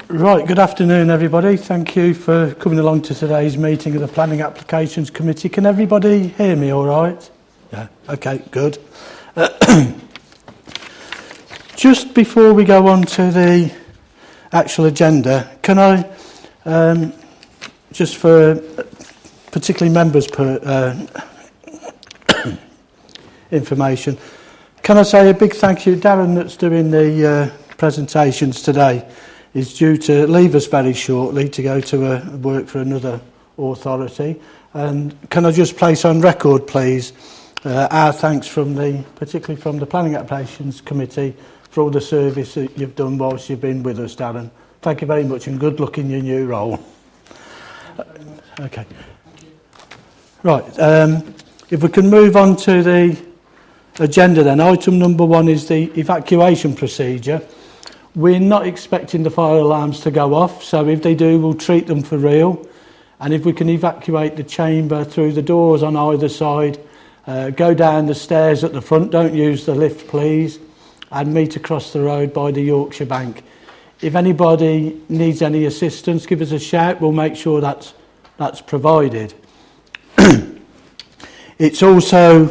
Right, good afternoon everybody. Thank you for coming along to today's meeting of the Planning Applications Committee. Can everybody hear me all right? Yeah, okay, good. Just before we go on to the actual agenda, can I, just for particularly members' information, can I say a big thank you, Darren, that's doing the presentations today, is due to leave us very shortly to go to work for another authority. And can I just place on record, please, our thanks particularly from the Planning Applications Committee for all the service that you've done whilst you've been with us, Darren. Thank you very much and good luck in your new role. Okay. Right, if we can move on to the agenda then. Item number 1 is the evacuation procedure. We're not expecting the fire alarms to go off, so if they do, we'll treat them for real. And if we can evacuate the chamber through the doors on either side, go down the stairs at the front, don't use the lift please, and meet across the road by the Yorkshire Bank. If anybody needs any assistance, give us a shout, we'll make sure that's provided. It's also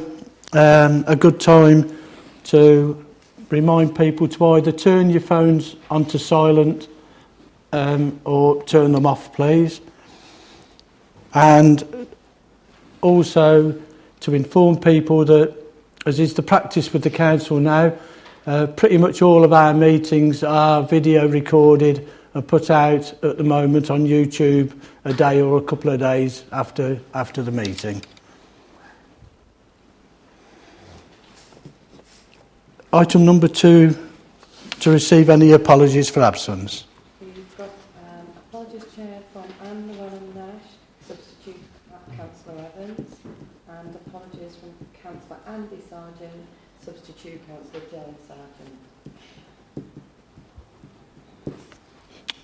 a good time to remind people to either turn your phones onto silent or turn them off, please. And also to inform people that, as is the practice with the council now, pretty much all of our meetings are video recorded and put out at the moment on YouTube a day or a couple of days after the meeting. Item number 2, to receive any apologies for absence. We've got apologies, Chair, from Anne Llewellyn-Nash, substitute Councillor Evans, and apologies from Councillor Andy Sargent, substitute Councillor Jane Sargent.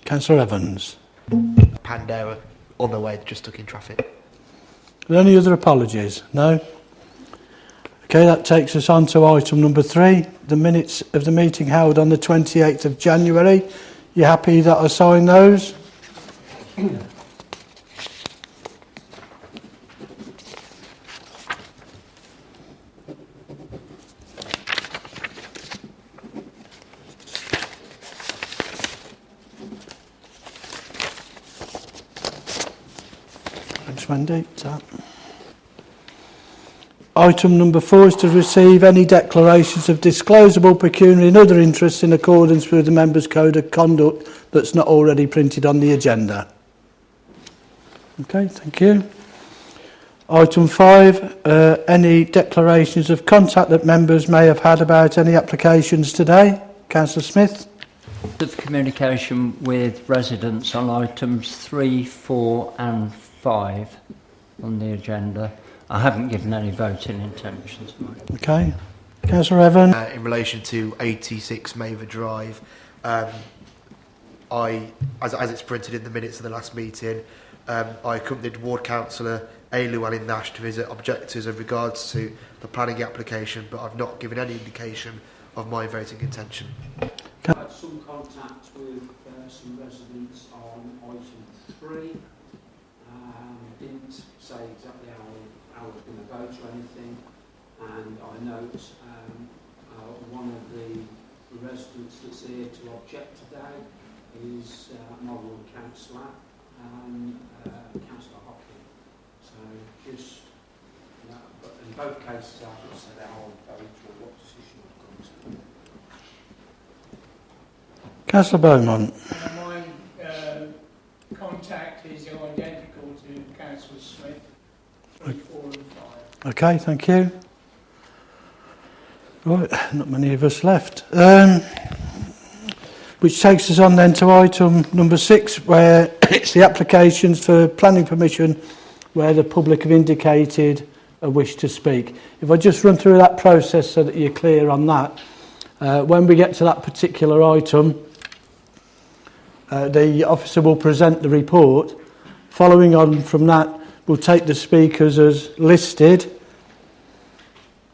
Councillor Evans. Pandera, on the way, just stuck in traffic. Are there any other apologies? No? Okay, that takes us on to item number 3, the minutes of the meeting held on the 28th of January. You happy that I sign those? Thanks, Wendy. Tap. Item number 4 is to receive any declarations of disclosable pecuniary and other interests in accordance with the Members' Code of Conduct that's not already printed on the agenda. Okay, thank you. Item 5, any declarations of contact that members may have had about any applications today. Councillor Smith. Of communication with residents on items 3, 4 and 5 on the agenda. I haven't given any voting intentions. Okay. Councillor Evan. In relation to 86 Maver Drive, as it's printed in the minutes of the last meeting, I accompanied Ward Councillor A. Llewellyn-Nash to visit objectors in regards to the planning application, but I've not given any indication of my voting intention. I had some contact with some residents on item 3. Didn't say exactly how I was going to vote or anything, and I note one of the residents that's here to object today is my ward councillor, Councillor Hocking. So just, but in both cases I've not said how I'll vote or what decision I've come to. Councillor Beaumont. My contact is identical to Councillor Smith, 3, 4 and 5. Okay, thank you. Right, not many of us left. Which takes us on then to item number 6, where it's the applications for planning permission where the public have indicated a wish to speak. If I just run through that process so that you're clear on that, when we get to that particular item, the officer will present the report. Following on from that, we'll take the speakers as listed.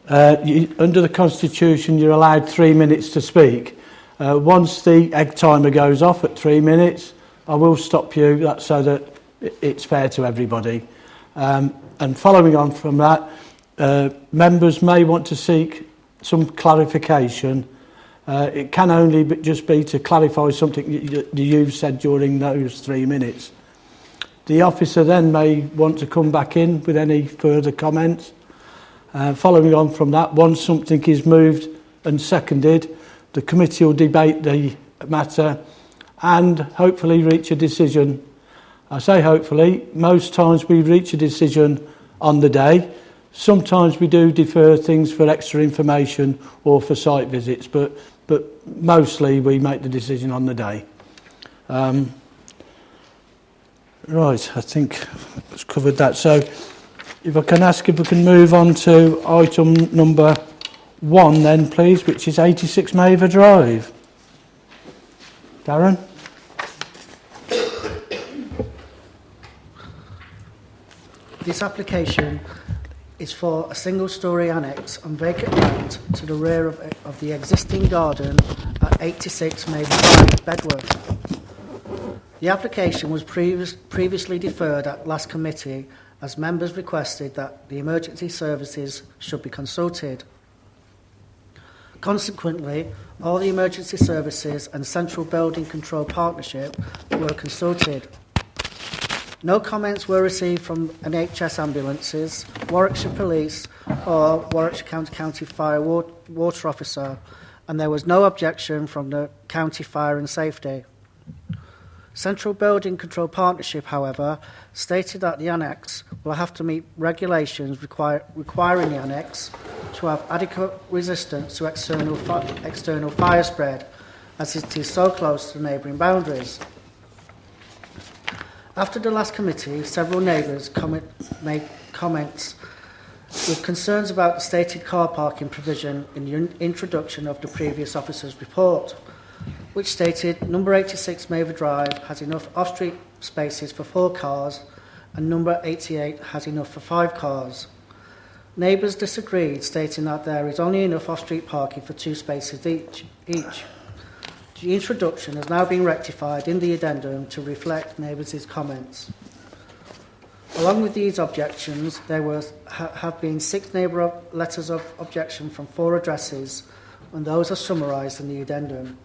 Under the Constitution, you're allowed 3 minutes to speak. Once the egg timer goes off at 3 minutes, I will stop you, that's so that it's fair to everybody. And following on from that, members may want to seek some clarification. It can only just be to clarify something you've said during those 3 minutes. The officer then may want to come back in with any further comments. Following on from that, once something is moved and seconded, the committee will debate the matter and hopefully reach a decision. I say hopefully, most times we reach a decision on the day. Sometimes we do defer things for extra information or for site visits, but mostly we make the decision on the day. Right, I think I've covered that. So if I can ask if we can move on to item number 1 then, please, which is 86 Maver Drive. Darren? This application is for a single-storey annex on vacant land to the rear of the existing garden at 86 Maver Drive, Bedworth. The application was previously deferred at last committee as members requested that the emergency services should be consulted. Consequently, all the emergency services and Central Building Control Partnership were consulted. No comments were received from NHS ambulances, Warwickshire Police or Warwickshire County Fire Water Officer, and there was no objection from the County Fire and Safety. Central Building Control Partnership, however, stated that the annex will have to meet regulations requiring the annex to have adequate resistance to external fire spread, as it is so close to the neighbouring boundaries. After the last committee, several neighbours made comments with concerns about the stated car parking provision in the introduction of the previous officer's report, which stated number 86 Maver Drive has enough off-street spaces for 4 cars and number 88 has enough for 5 cars. Neighbours disagreed, stating that there is only enough off-street parking for 2 spaces each. The introduction has now been rectified in the addendum to reflect neighbours' comments. Along with these objections, there have been 6 neighbour letters of objection from 4 addresses, and those are summarised in the addendum.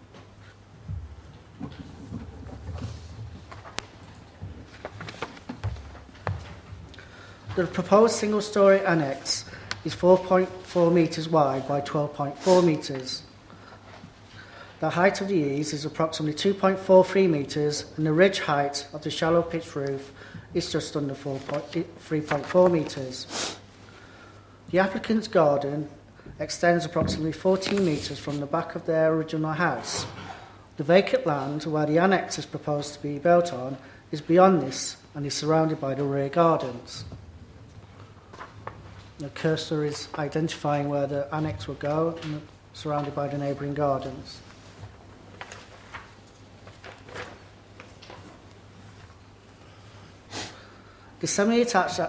The proposed single-storey annex is 4.4 metres wide by 12.4 metres. The height of the eaves is approximately 2.43 metres and the ridge height of the shallow pitch roof is just under 3.4 metres. The applicant's garden extends approximately 14 metres from the back of their original house. The vacant land where the annex is proposed to be built on is beyond this and is surrounded by the rear gardens. The cursor is identifying where the annex will go and surrounded by the neighbouring gardens. The semi-attached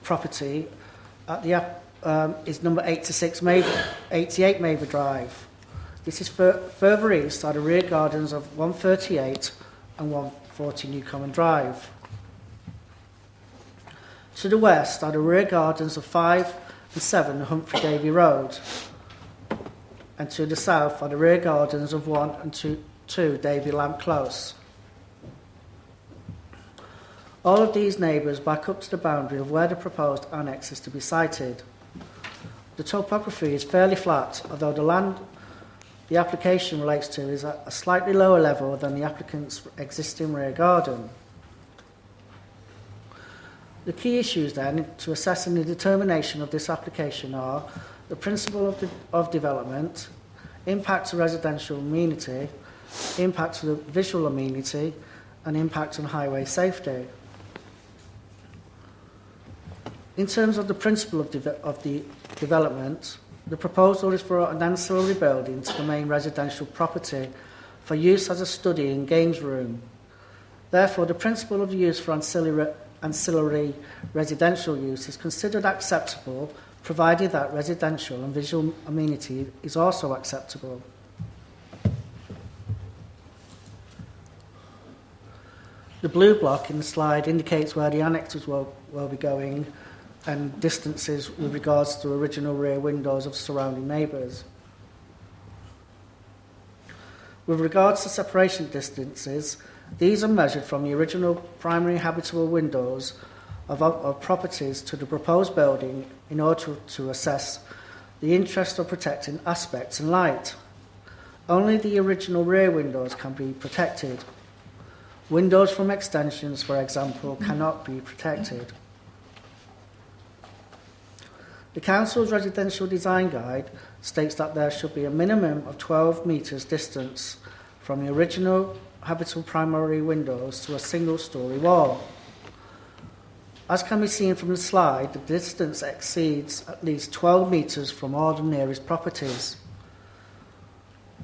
property at the is number 88 Maver Drive. This is further east are the rear gardens of 138 and 140 Newcomen Drive. To the west are the rear gardens of 5 and 7 Humphrey Davy Road. And to the south are the rear gardens of 1 and 2 Davy Lamp Close. All of these neighbours back up to the boundary of where the proposed annex is to be sited. The topography is fairly flat, although the land the application relates to is at a slightly lower level than the applicant's existing rear garden. The key issues then to assessing the determination of this application are the principle of development, impact to residential amenity, impact to the visual amenity, and impact on highway safety. In terms of the principle of the development, the proposal is for an ancillary building to the main residential property for use as a study and games room. Therefore, the principle of the use for ancillary residential use is considered acceptable, provided that residential and visual amenity is also acceptable. The blue block in the slide indicates where the annexes will be going and distances with regards to original rear windows of surrounding neighbours. With regards to separation distances, these are measured from the original primary habitable windows of properties to the proposed building in order to assess the interest of protecting aspects and light. Only the original rear windows can be protected. Windows from extensions, for example, cannot be protected. The Council's Residential Design Guide states that there should be a minimum of 12 metres distance from the original habitable primary windows to a single-storey wall. As can be seen from the slide, the distance exceeds at least 12 metres from all the nearest properties.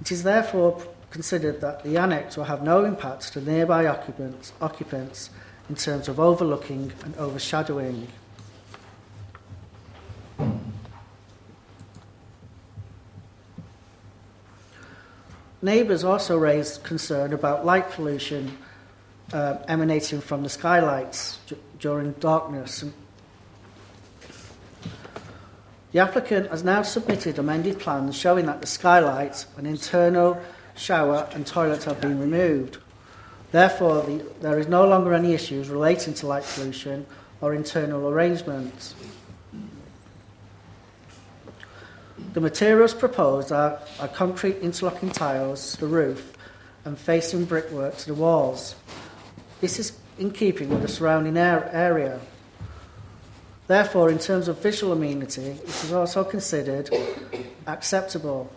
It is therefore considered that the annex will have no impact to nearby occupants in terms of overlooking and overshadowing. Neighbours also raised concern about light pollution emanating from the skylights during darkness. The applicant has now submitted amended plans showing that the skylights, an internal shower and toilet have been removed. Therefore, there is no longer any issues relating to light pollution or internal arrangements. The materials proposed are concrete interlocking tiles to the roof and facing brickwork to the walls. This is in keeping with the surrounding area. Therefore, in terms of visual amenity, it is also considered acceptable.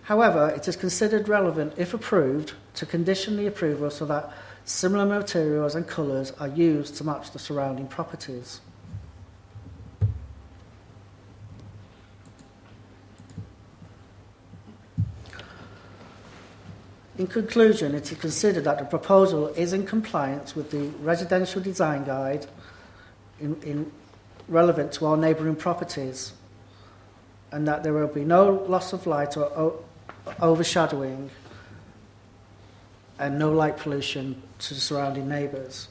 However, it is considered relevant, if approved, to condition the approval so that similar materials and colours are used to match the surrounding properties. In conclusion, it is considered that the proposal is in compliance with the Residential Design Guide in relevant to all neighbouring properties, and that there will be no loss of light or overshadowing and no light pollution to the surrounding neighbours.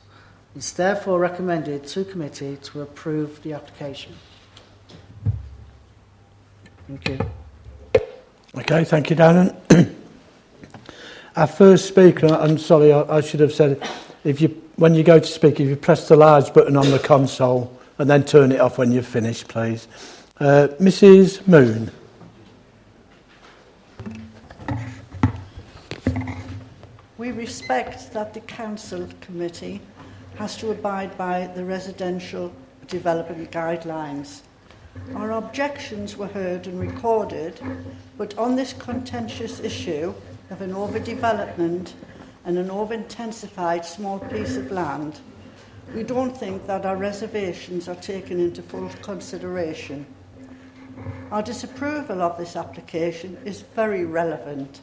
It's therefore recommended to committee to approve the application. Thank you. Okay, thank you, Darren. Our first speaker, I'm sorry, I should have said, when you go to speak, if you press the large button on the console and then turn it off when you've finished, please. Mrs. Moon. We respect that the Council Committee has to abide by the residential development guidelines. Our objections were heard and recorded, but on this contentious issue of an overdevelopment and an over-intensified small piece of land, we don't think that our reservations are taken into full consideration. Our disapproval of this application is very relevant.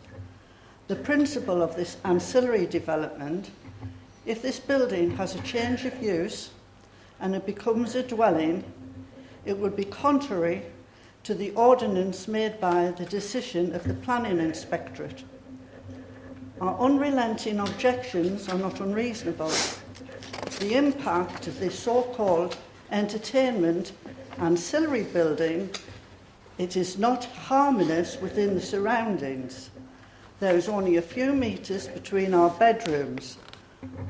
The principle of this ancillary development, if this building has a change of use and it becomes a dwelling, it would be contrary to the ordinance made by the decision of the Planning Inspectorate. Our unrelenting objections are not unreasonable. The impact of this so-called entertainment ancillary building, it is not harmonious within the surroundings. There is only a few metres between our bedrooms.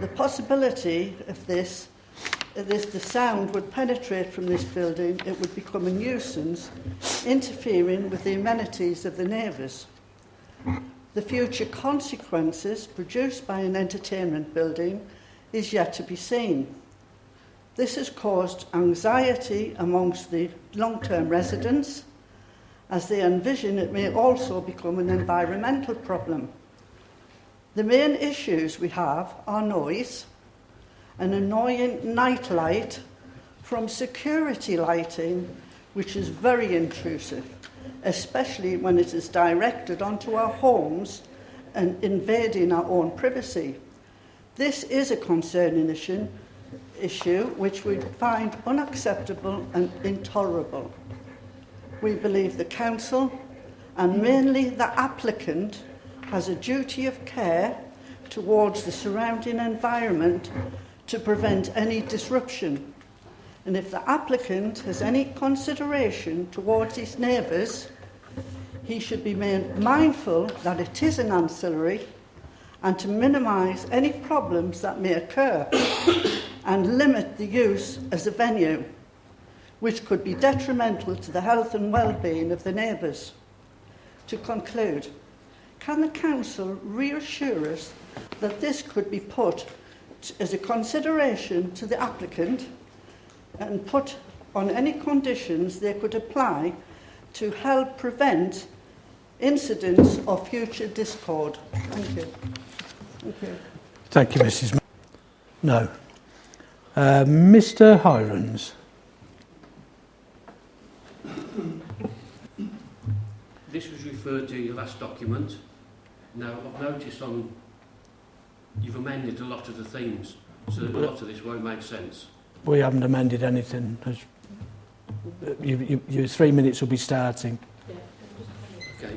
The possibility of the sound would penetrate from this building, it would become a nuisance, interfering with the amenities of the neighbours. The future consequences produced by an entertainment building is yet to be seen. This has caused anxiety amongst the long-term residents, as they envision it may also become an environmental problem. The main issues we have are noise, an annoying night light from security lighting, which is very intrusive, especially when it is directed onto our homes and invading our own privacy. This is a concerning issue which we find unacceptable and intolerable. We believe the Council, and mainly the applicant, has a duty of care towards the surrounding environment to prevent any disruption. And if the applicant has any consideration towards his neighbours, he should be made mindful that it is an ancillary and to minimise any problems that may occur and limit the use as a venue, which could be detrimental to the health and well-being of the neighbours. To conclude, can the Council reassure us that this could be put as a consideration to the applicant and put on any conditions they could apply to help prevent incidents of future discord? Thank you. Thank you. Thank you, Mrs. No. Mr. Hirons. This was referred to in your last document. Now, I've noticed you've amended a lot of the themes, so a lot of this won't make sense. We haven't amended anything. Your 3 minutes will be starting. Okay.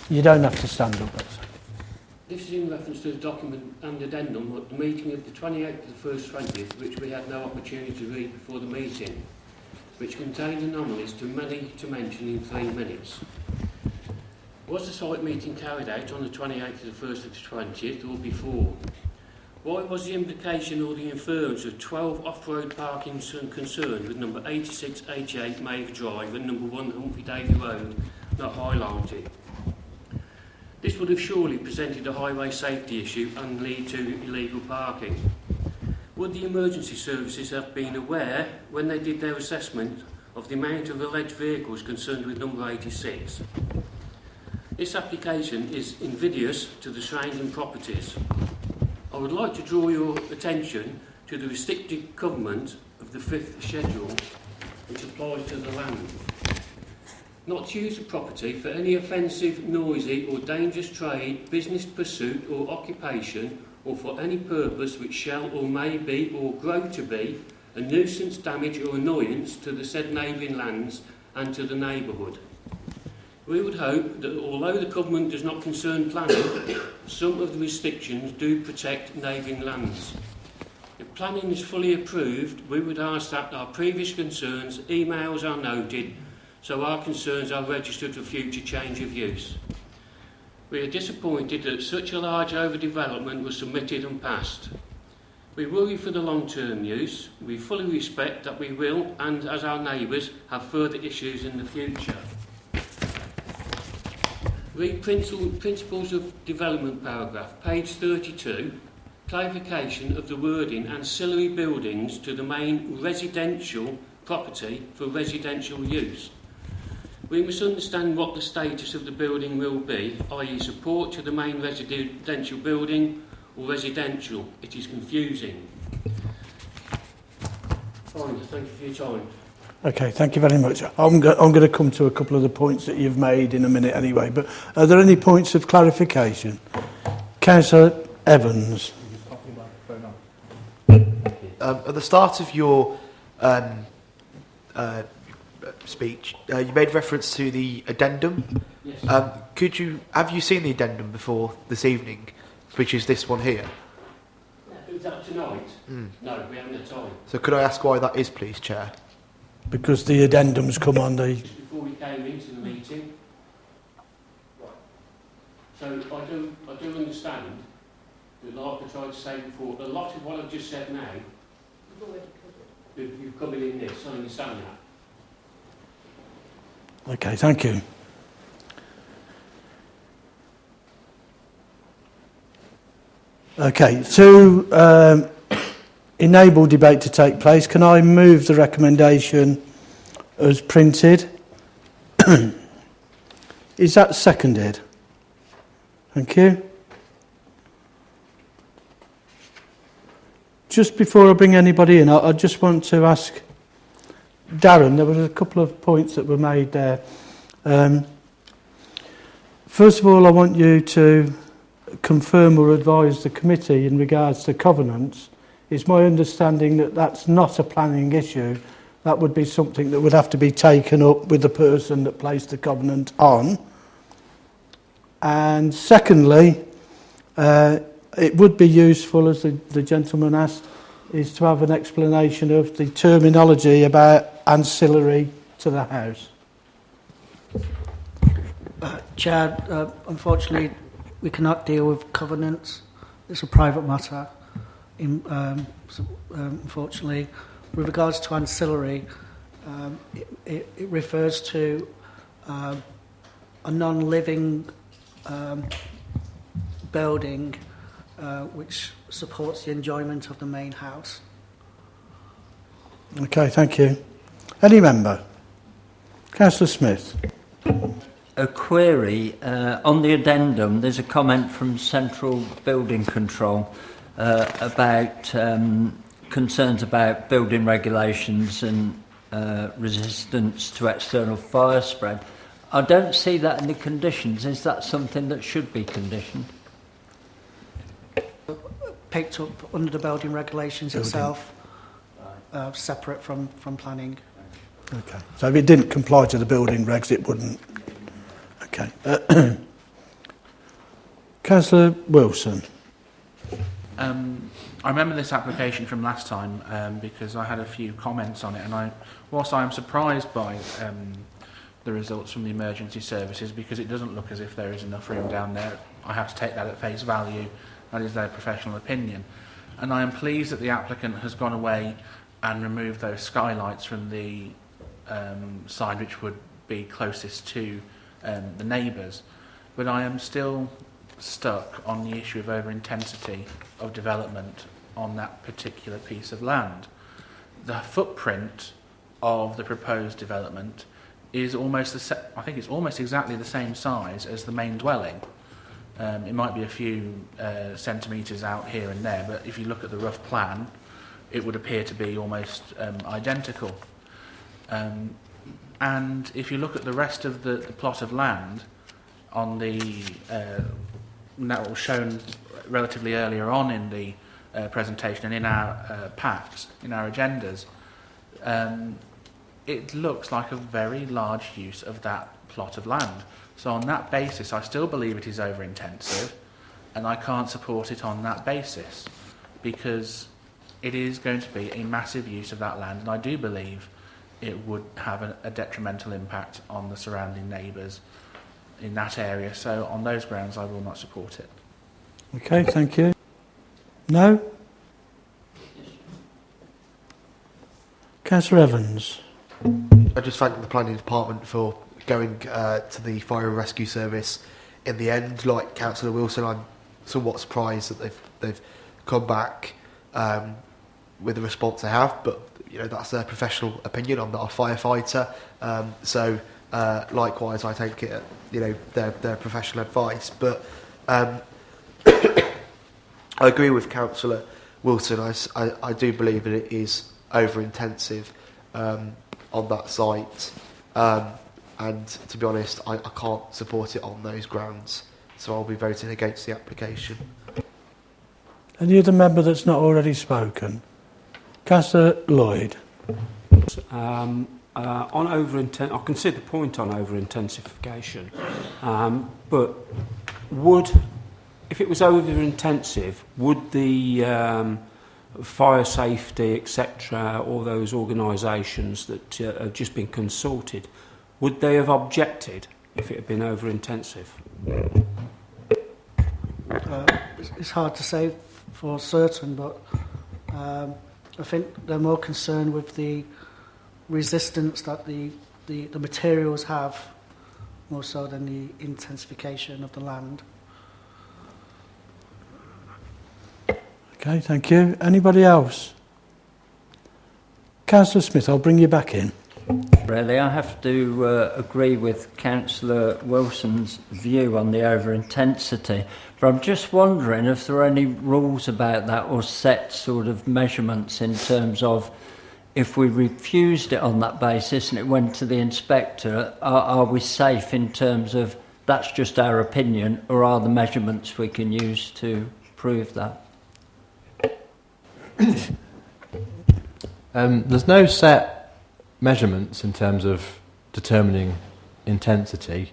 You don't have to stand up. This is in reference to the document and addendum at the meeting of the 28th of the 1st 20th, which we had no opportunity to read before the meeting, which contained anomalies too many to mention in 3 minutes. Was the site meeting carried out on the 28th of the 1st of the 20th or before? Why was the implication or the inference of 12 off-road parking concerned with number 8688 Maeve Drive and number 1 Humphrey Davy Road not highlighted? This would have surely presented a highway safety issue and lead to illegal parking. Would the emergency services have been aware when they did their assessment of the amount of alleged vehicles concerned with number 86? This application is invidious to the surrounding properties. I would like to draw your attention to the restrictive covenant of the 5th schedule, which applies to the land. Not to use the property for any offensive, noisy or dangerous trade, business pursuit or occupation, or for any purpose which shall or may be or grow to be a nuisance, damage or annoyance to the said neighbouring lands and to the neighbourhood. We would hope that although the covenant does not concern planning, some of the restrictions do protect neighbouring lands. If planning is fully approved, we would ask that our previous concerns, emails are noted, so our concerns are registered for future change of use. We are disappointed that such a large overdevelopment was submitted and passed. We worry for the long-term use. We fully respect that we will, and as our neighbours, have further issues in the future. Read Principles of Development paragraph, page 32, clarification of the wording ancillary buildings to the main residential property for residential use. We must understand what the status of the building will be, i.e. support to the main residential building or residential. It is confusing. Fine, thank you for your time. Okay, thank you very much. I'm going to come to a couple of the points that you've made in a minute anyway, but are there any points of clarification? Councillor Evans. At the start of your speech, you made reference to the addendum. Yes. Have you seen the addendum before this evening, which is this one here? Is that tonight? No, we haven't had time. So could I ask why that is, please, Chair? Because the addendums come on the... Just before we came into the meeting. Right. So I do understand, like I tried to say before, a lot of what I've just said now, you've covered in this, I understand that. Okay, thank you. Okay, to enable debate to take place, can I move the recommendation as printed? Is that seconded? Thank you. Just before I bring anybody in, I just want to ask Darren, there were a couple of points that were made there. First of all, I want you to confirm or advise the committee in regards to covenants. It's my understanding that that's not a planning issue. That would be something that would have to be taken up with the person that placed the covenant on. And secondly, it would be useful, as the gentleman asked, is to have an explanation of the terminology about ancillary to the house. Chair, unfortunately, we cannot deal with covenants. It's a private matter. Unfortunately, with regards to ancillary, it refers to a non-living building which supports the enjoyment of the main house. Okay, thank you. Any member? Councillor Smith. A query on the addendum. There's a comment from Central Building Control about concerns about building regulations and resistance to external fire spread. I don't see that in the conditions. Is that something that should be conditioned? Picked up under the building regulations itself, separate from planning. Okay, so if it didn't comply to the building regs, it wouldn't. Okay. Councillor Wilson. I remember this application from last time because I had a few comments on it, and whilst I am surprised by the results from the emergency services, because it doesn't look as if there is enough room down there, I have to take that at face value. That is their professional opinion. And I am pleased that the applicant has gone away and removed those skylights from the side which would be closest to the neighbours. But I am still stuck on the issue of over-intensity of development on that particular piece of land. The footprint of the proposed development is almost I think it's almost exactly the same size as the main dwelling. It might be a few centimetres out here and there, but if you look at the rough plan, it would appear to be almost identical. And if you look at the rest of the plot of land on that was shown relatively earlier on in the presentation and in our packs, in our agendas, it looks like a very large use of that plot of land. So on that basis, I still believe it is over-intensive, and I can't support it on that basis, because it is going to be a massive use of that land, and I do believe it would have a detrimental impact on the surrounding neighbours in that area. So on those grounds, I will not support it. Okay, thank you. No? Councillor Evans. I just thank the planning department for going to the fire and rescue service in the end. Like Councillor Wilson, I'm somewhat surprised that they've come back with the response they have, but you know, that's their professional opinion. I'm not a firefighter, so likewise I take it, you know, their professional advice. But I agree with Councillor Wilson. I do believe that it is over intensive on that site, and to be honest, I can't support it on those grounds, so I'll be voting against the application. Any other member that's not already spoken? Councillor Lloyd. On I can see the point on over-intensification, but if it was over-intensive, would the fire safety, etc., all those organisations that have just been consulted, would they have objected if it had been over-intensive? It's hard to say for certain, but I think they're more concerned with the resistance that the materials have, more so than the intensification of the land. Okay, thank you. Anybody else? Councillor Smith, I'll bring you back in. Really, I have to agree with Councillor Wilson's view on the over-intensity, but I'm just wondering if there are any rules about that or set sort of measurements in terms of if we refused it on that basis and it went to the inspector, are we safe in terms of that's just our opinion, or are the measurements we can use to prove that? There's no set measurements in terms of determining intensity.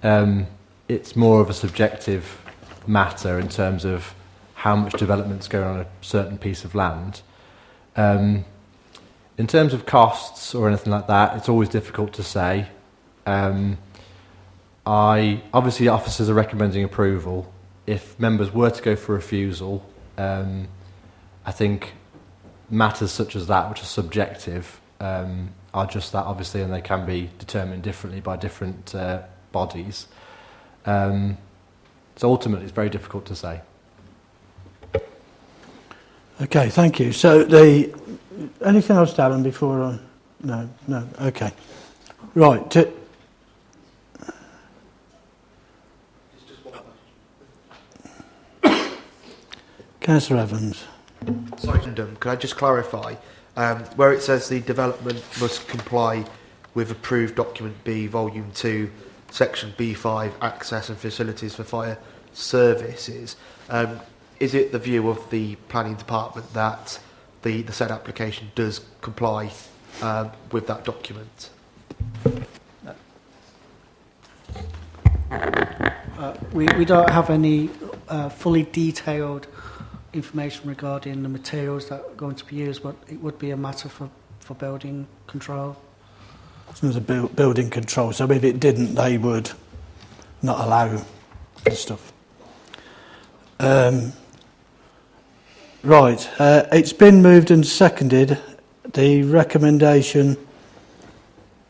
It's more of a subjective matter in terms of how much development's going on a certain piece of land. In terms of costs or anything like that, it's always difficult to say. Obviously, officers are recommending approval. If members were to go for refusal, I think matters such as that, which are subjective, are just that, obviously, and they can be determined differently by different bodies. So ultimately, it's very difficult to say. Okay, thank you. So anything else, Darren, before I... No, okay. Right. Councillor Evans. Sorry, could I just clarify? Where it says the development must comply with approved document B, volume 2, section B5, access and facilities for fire services, is it the view of the planning department that the said application does comply with that document? We don't have any fully detailed information regarding the materials that are going to be used, but it would be a matter for building control. So there's a building control, so if it didn't, they would not allow the stuff. Right, it's been moved and seconded. The recommendation,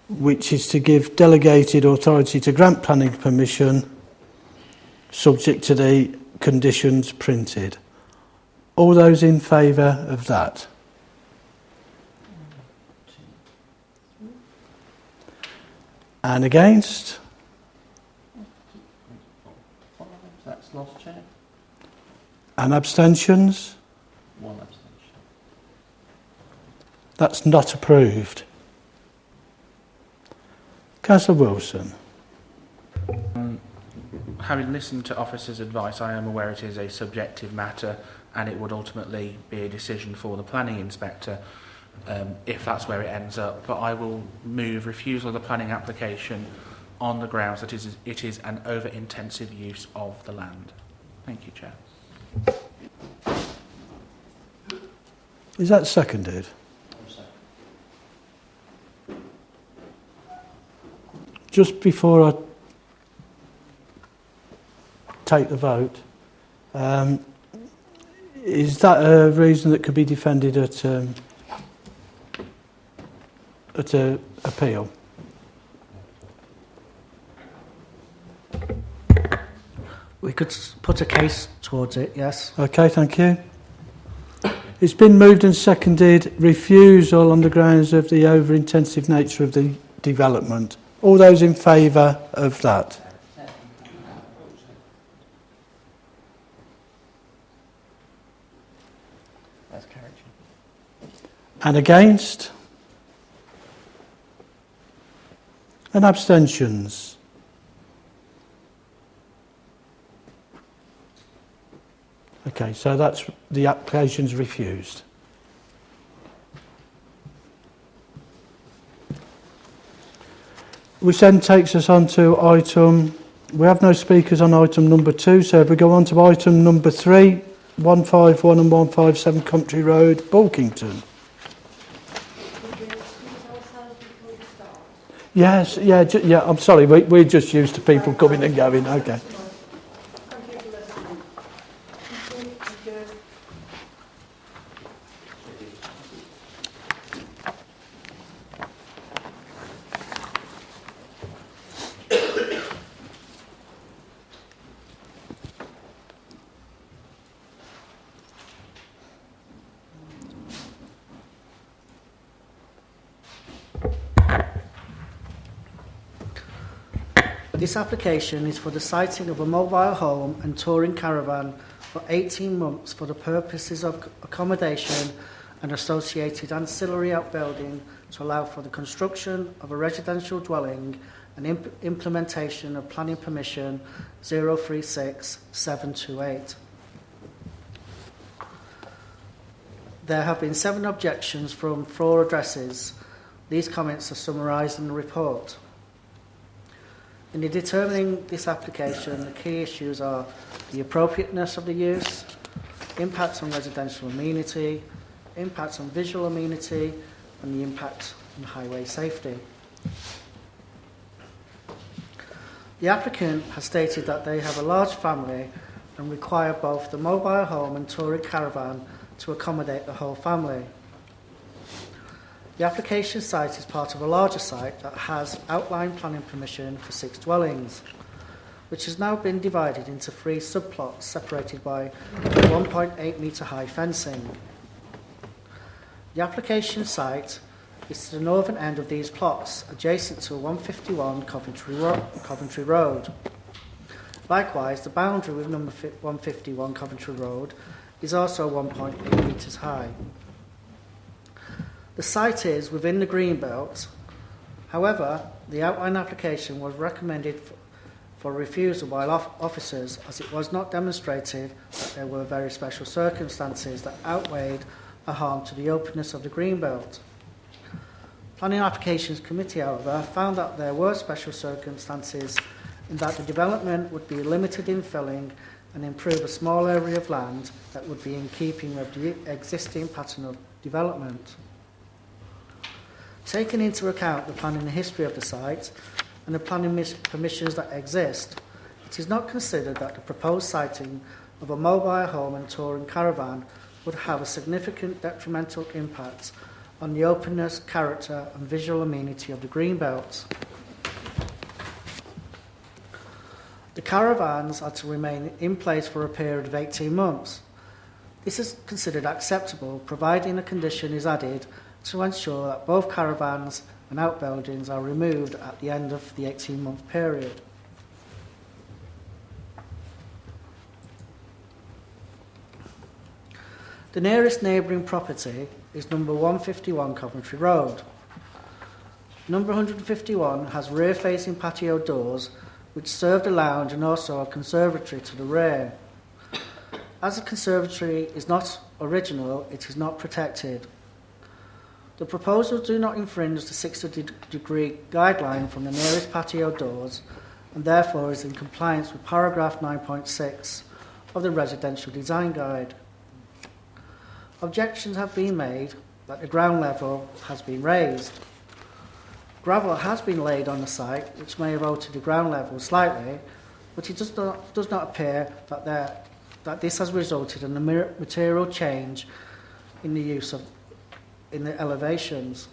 which is to give delegated authority to grant planning permission, subject to the conditions printed. All those in favour of that? And against? That's lost, Chair. And abstentions? One abstention. That's not approved. Councillor Wilson. Having listened to officers' advice, I am aware it is a subjective matter and it would ultimately be a decision for the planning inspector if that's where it ends up. But I will move refusal of the planning application on the grounds that it is an over-intensive use of the land. Thank you, Chair. Is that seconded? Just before I take the vote, is that a reason that could be defended at a appeal? We could put a case towards it, yes. Okay, thank you. It's been moved and seconded, refusal on the grounds of the over-intensive nature of the development. All those in favour of that? That's carried. And against? And abstentions? Okay, so that's the application's refused. Which then takes us on to we have no speakers on item number 2, so if we go on to item number 3, 151 and 157 Country Road, Bulkington. Yes, yeah, I'm sorry, we're just used to people coming and going, okay. This application is for the siting of a mobile home and touring caravan for 18 months for the purposes of accommodation and associated ancillary outbuilding to allow for the construction of a residential dwelling and implementation of planning permission 036728. There have been 7 objections from 4 addresses. These comments are summarised in the report. In determining this application, the key issues are the appropriateness of the use, impacts on residential amenity, impacts on visual amenity, and the impact on highway safety. The applicant has stated that they have a large family and require both the mobile home and touring caravan to accommodate the whole family. The application site is part of a larger site that has outline planning permission for 6 dwellings, which has now been divided into 3 subplots separated by 1.8 metre high fencing. The application site is to the northern end of these plots, adjacent to 151 Coventry Road. Likewise, the boundary with number 151 Coventry Road is also 1.8 metres high. The site is within the green belt. However, the outline application was recommended for refusal by officers, as it was not demonstrated that there were very special circumstances that outweighed a harm to the openness of the green belt. Planning Applications Committee, however, found that there were special circumstances in that the development would be limited in filling and improve a small area of land that would be in keeping with the existing pattern of development. Taking into account the planning history of the site and the planning permissions that exist, it is not considered that the proposed siting of a mobile home and touring caravan would have a significant detrimental impact on the openness, character and visual amenity of the greenbelt. The caravans are to remain in place for a period of 18 months. This is considered acceptable, providing a condition is added to ensure that both caravans and outbuildings are removed at the end of the 18-month period. The nearest neighbouring property is number 151 Coventry Road. Number 151 has rear-facing patio doors which serve the lounge and also a conservatory to the rear. As the conservatory is not original, it is not protected. The proposals do not infringe the 60-degree guideline from the nearest patio doors and therefore is in compliance with paragraph 9.6 of the Residential Design Guide. Objections have been made that the ground level has been raised. Gravel has been laid on the site, which may have altered the ground level slightly, but it does not appear that this has resulted in a material change in the use of in the elevations.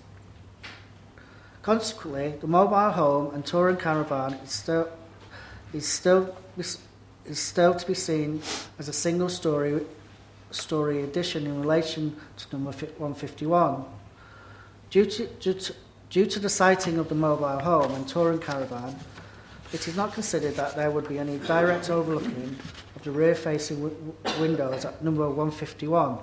Consequently, the mobile home and touring caravan is still to be seen as a single story addition in relation to number 151. Due to the siting of the mobile home and touring caravan, it is not considered that there would be any direct overlooking of the rear-facing windows at number 151.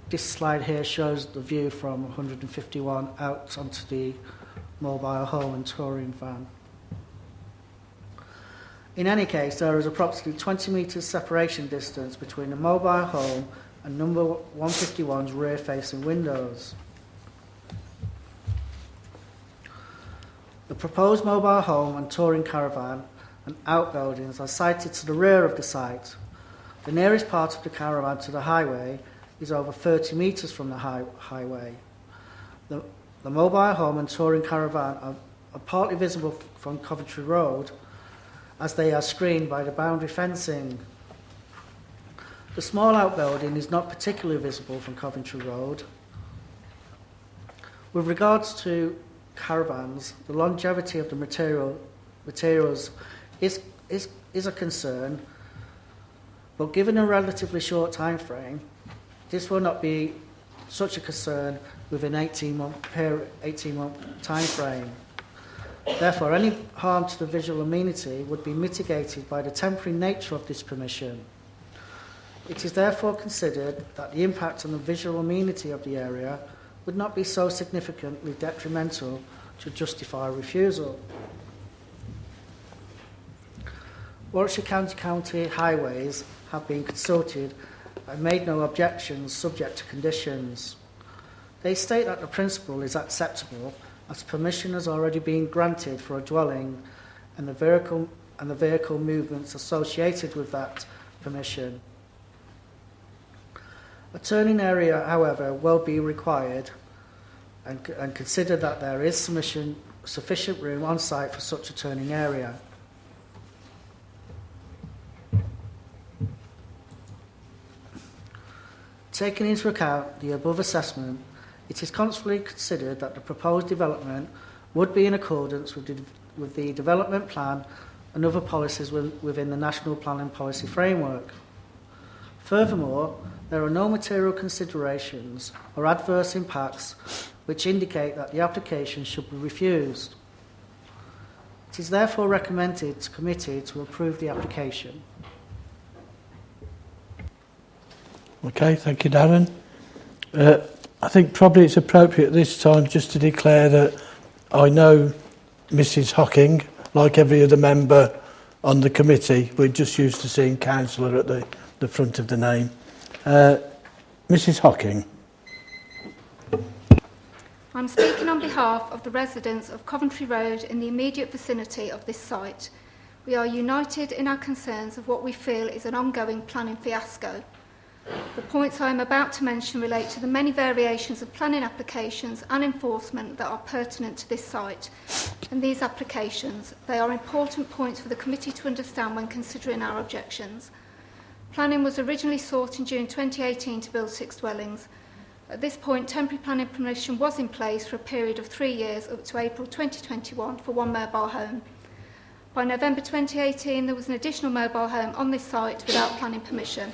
This slide here shows the view from 151 out onto the mobile home and touring van. In any case, there is approximately 20 metres separation distance between the mobile home and number 151's rear-facing windows. The proposed mobile home and touring caravan and outbuildings are sited to the rear of the site. The nearest part of the caravan to the highway is over 30 metres from the highway. The mobile home and touring caravan are partly visible from Coventry Road as they are screened by the boundary fencing. The small outbuilding is not particularly visible from Coventry Road. With regards to caravans, the longevity of the materials is a concern, but given a relatively short time frame, this will not be such a concern with an 18-month time frame. Therefore, any harm to the visual amenity would be mitigated by the temporary nature of this permission. It is therefore considered that the impact on the visual amenity of the area would not be so significantly detrimental to justify refusal. Warwickshire County Highways have been consulted and made no objections subject to conditions. They state that the principle is acceptable as permission has already been granted for a dwelling and the vehicle movements associated with that permission. A turning area, however, will be required and consider that there is sufficient room on site for such a turning area. Taking into account the above assessment, it is constantly considered that the proposed development would be in accordance with the development plan and other policies within the National Planning Policy Framework. Furthermore, there are no material considerations or adverse impacts which indicate that the application should be refused. It is therefore recommended to committee to approve the application. Okay, thank you, Darren. I think probably it's appropriate this time just to declare that I know Mrs. Hocking, like every other member on the committee. We're just used to seeing councillor at the front of the name. Mrs. Hocking. I'm speaking on behalf of the residents of Coventry Road in the immediate vicinity of this site. We are united in our concerns of what we feel is an ongoing planning fiasco. The points I am about to mention relate to the many variations of planning applications and enforcement that are pertinent to this site. And these applications, they are important points for the committee to understand when considering our objections. Planning was originally sought in June 2018 to build 6 dwellings. At this point, temporary planning permission was in place for a period of 3 years up to April 2021 for 1 mobile home. By November 2018, there was an additional mobile home on this site without planning permission.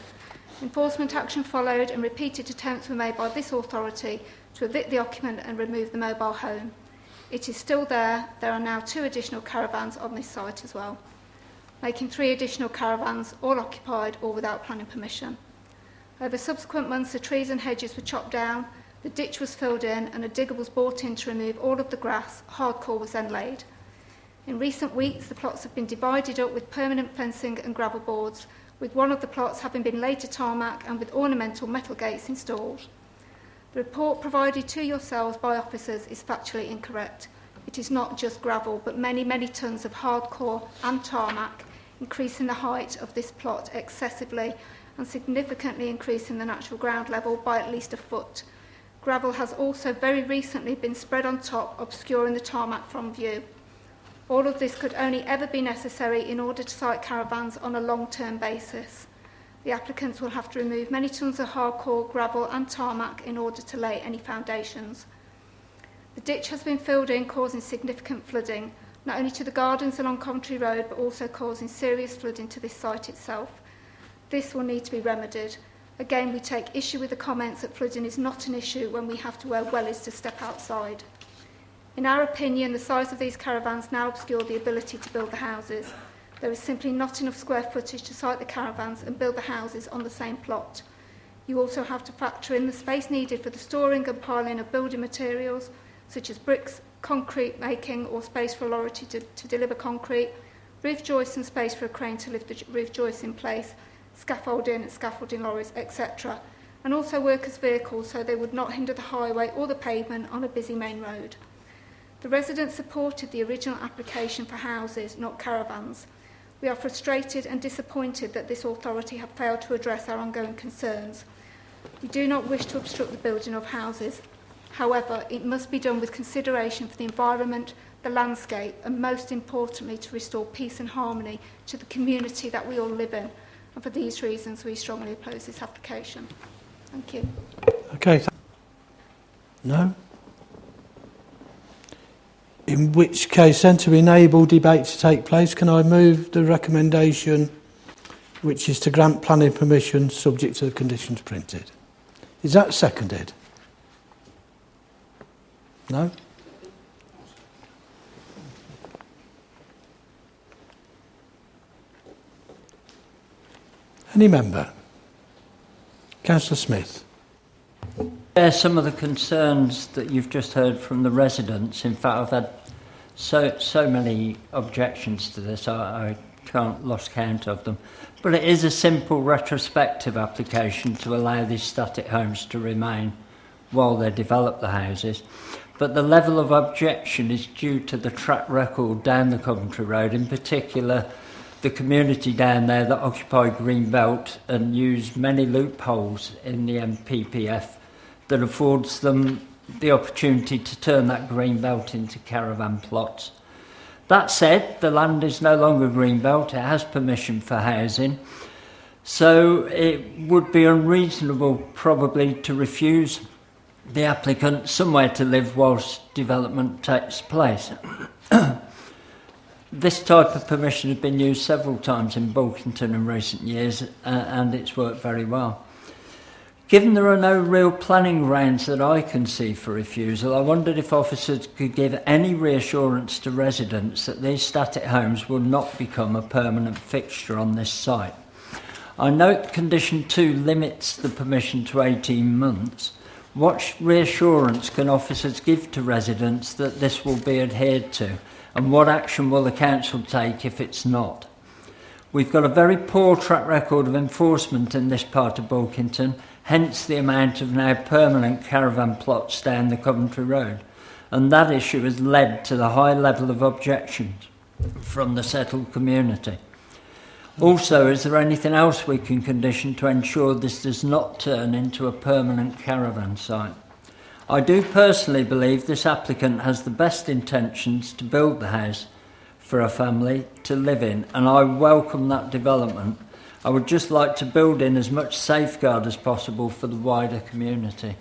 Enforcement action followed and repeated attempts were made by this authority to evict the occupant and remove the mobile home. It is still there. There are now 2 additional caravans on this site as well, making 3 additional caravans, all occupied or without planning permission. Over subsequent months, the trees and hedges were chopped down, the ditch was filled in and a digger was brought in to remove all of the grass. Hardcore was then laid. In recent weeks, the plots have been divided up with permanent fencing and gravel boards, with one of the plots having been laid to tarmac and with ornamental metal gates installed. The report provided to yourselves by officers is factually incorrect. It is not just gravel, but many, many tonnes of hardcore and tarmac, increasing the height of this plot excessively and significantly increasing the natural ground level by at least a foot. Gravel has also very recently been spread on top, obscuring the tarmac from view. All of this could only ever be necessary in order to site caravans on a long-term basis. The applicants will have to remove many tonnes of hardcore, gravel and tarmac in order to lay any foundations. The ditch has been filled in, causing significant flooding, not only to the gardens along Coventry Road, but also causing serious flooding to this site itself. This will need to be remedied. Again, we take issue with the comments that flooding is not an issue when we have to wear wellies to step outside. In our opinion, the size of these caravans now obscure the ability to build the houses. There is simply not enough square footage to site the caravans and build the houses on the same plot. You also have to factor in the space needed for the storing and piling of building materials, such as bricks, concrete making, or space for a lorry to deliver concrete, roof joists and space for a crane to lift the roof joists in place, scaffolding lorries, etc. And also workers' vehicles so they would not hinder the highway or the pavement on a busy main road. The residents supported the original application for houses, not caravans. We are frustrated and disappointed that this authority have failed to address our ongoing concerns. We do not wish to obstruct the building of houses. However, it must be done with consideration for the environment, the landscape, and most importantly, to restore peace and harmony to the community that we all live in. And for these reasons, we strongly oppose this application. Thank you. Okay. No? In which case, then, to enable debate to take place, can I move the recommendation, which is to grant planning permission subject to the conditions printed? Is that seconded? No? Any member? Councillor Smith. Some of the concerns that you've just heard from the residents. In fact, I've had so many objections to this, I can't lost count of them. But it is a simple retrospective application to allow these static homes to remain while they develop the houses. But the level of objection is due to the track record down the Coventry Road, in particular the community down there that occupy Greenbelt and use many loopholes in the MPPF that affords them the opportunity to turn that Greenbelt into caravan plots. That said, the land is no longer Greenbelt, it has permission for housing, so it would be unreasonable probably to refuse the applicant somewhere to live whilst development takes place. This type of permission has been used several times in Bulkington in recent years and it's worked very well. Given there are no real planning grounds that I can see for refusal, I wondered if officers could give any reassurance to residents that these static homes will not become a permanent fixture on this site. I note condition 2 limits the permission to 18 months. What reassurance can officers give to residents that this will be adhered to? And what action will the council take if it's not? We've got a very poor track record of enforcement in this part of Bulkington, hence the amount of now permanent caravan plots down the Coventry Road. And that issue has led to the high level of objections from the settled community. Also, is there anything else we can condition to ensure this does not turn into a permanent caravan site? I do personally believe this applicant has the best intentions to build the house for a family to live in, and I welcome that development. I would just like to build in as much safeguard as possible for the wider community.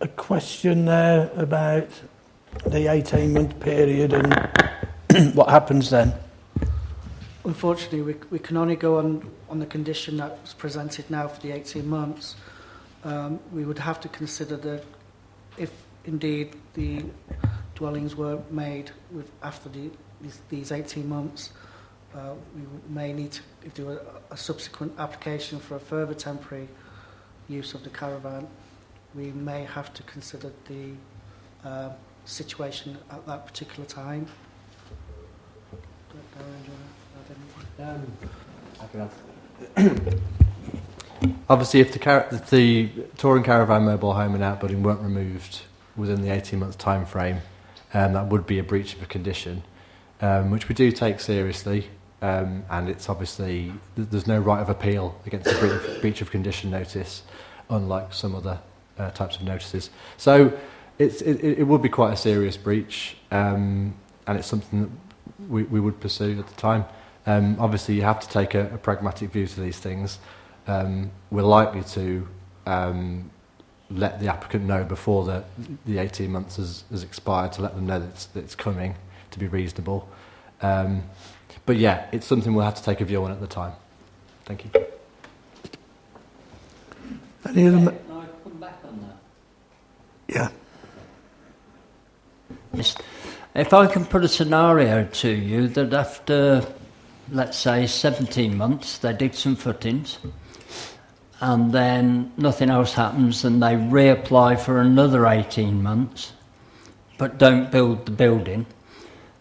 A question there about the 18-month period and what happens then? Unfortunately, we can only go on the condition that was presented now for the 18 months. We would have to consider that if indeed the dwellings were made after these 18 months, we may need to do a subsequent application for a further temporary use of the caravan. We may have to consider the situation at that particular time. Obviously, if the touring caravan, mobile home and outbuilding weren't removed within the 18 months time frame, that would be a breach of a condition, which we do take seriously, and it's obviously there's no right of appeal against a breach of condition notice, unlike some other types of notices. So it would be quite a serious breach, and it's something that we would pursue at the time. Obviously, you have to take a pragmatic view to these things. We're likely to let the applicant know before the 18 months has expired, to let them know that it's coming, to be reasonable. But yeah, it's something we'll have to take a view on at the time. Thank you. Any other? Can I come back on that? Yeah. Yes. If I can put a scenario to you that after, let's say, 17 months, they dig some footings, and then nothing else happens, and they reapply for another 18 months, but don't build the building.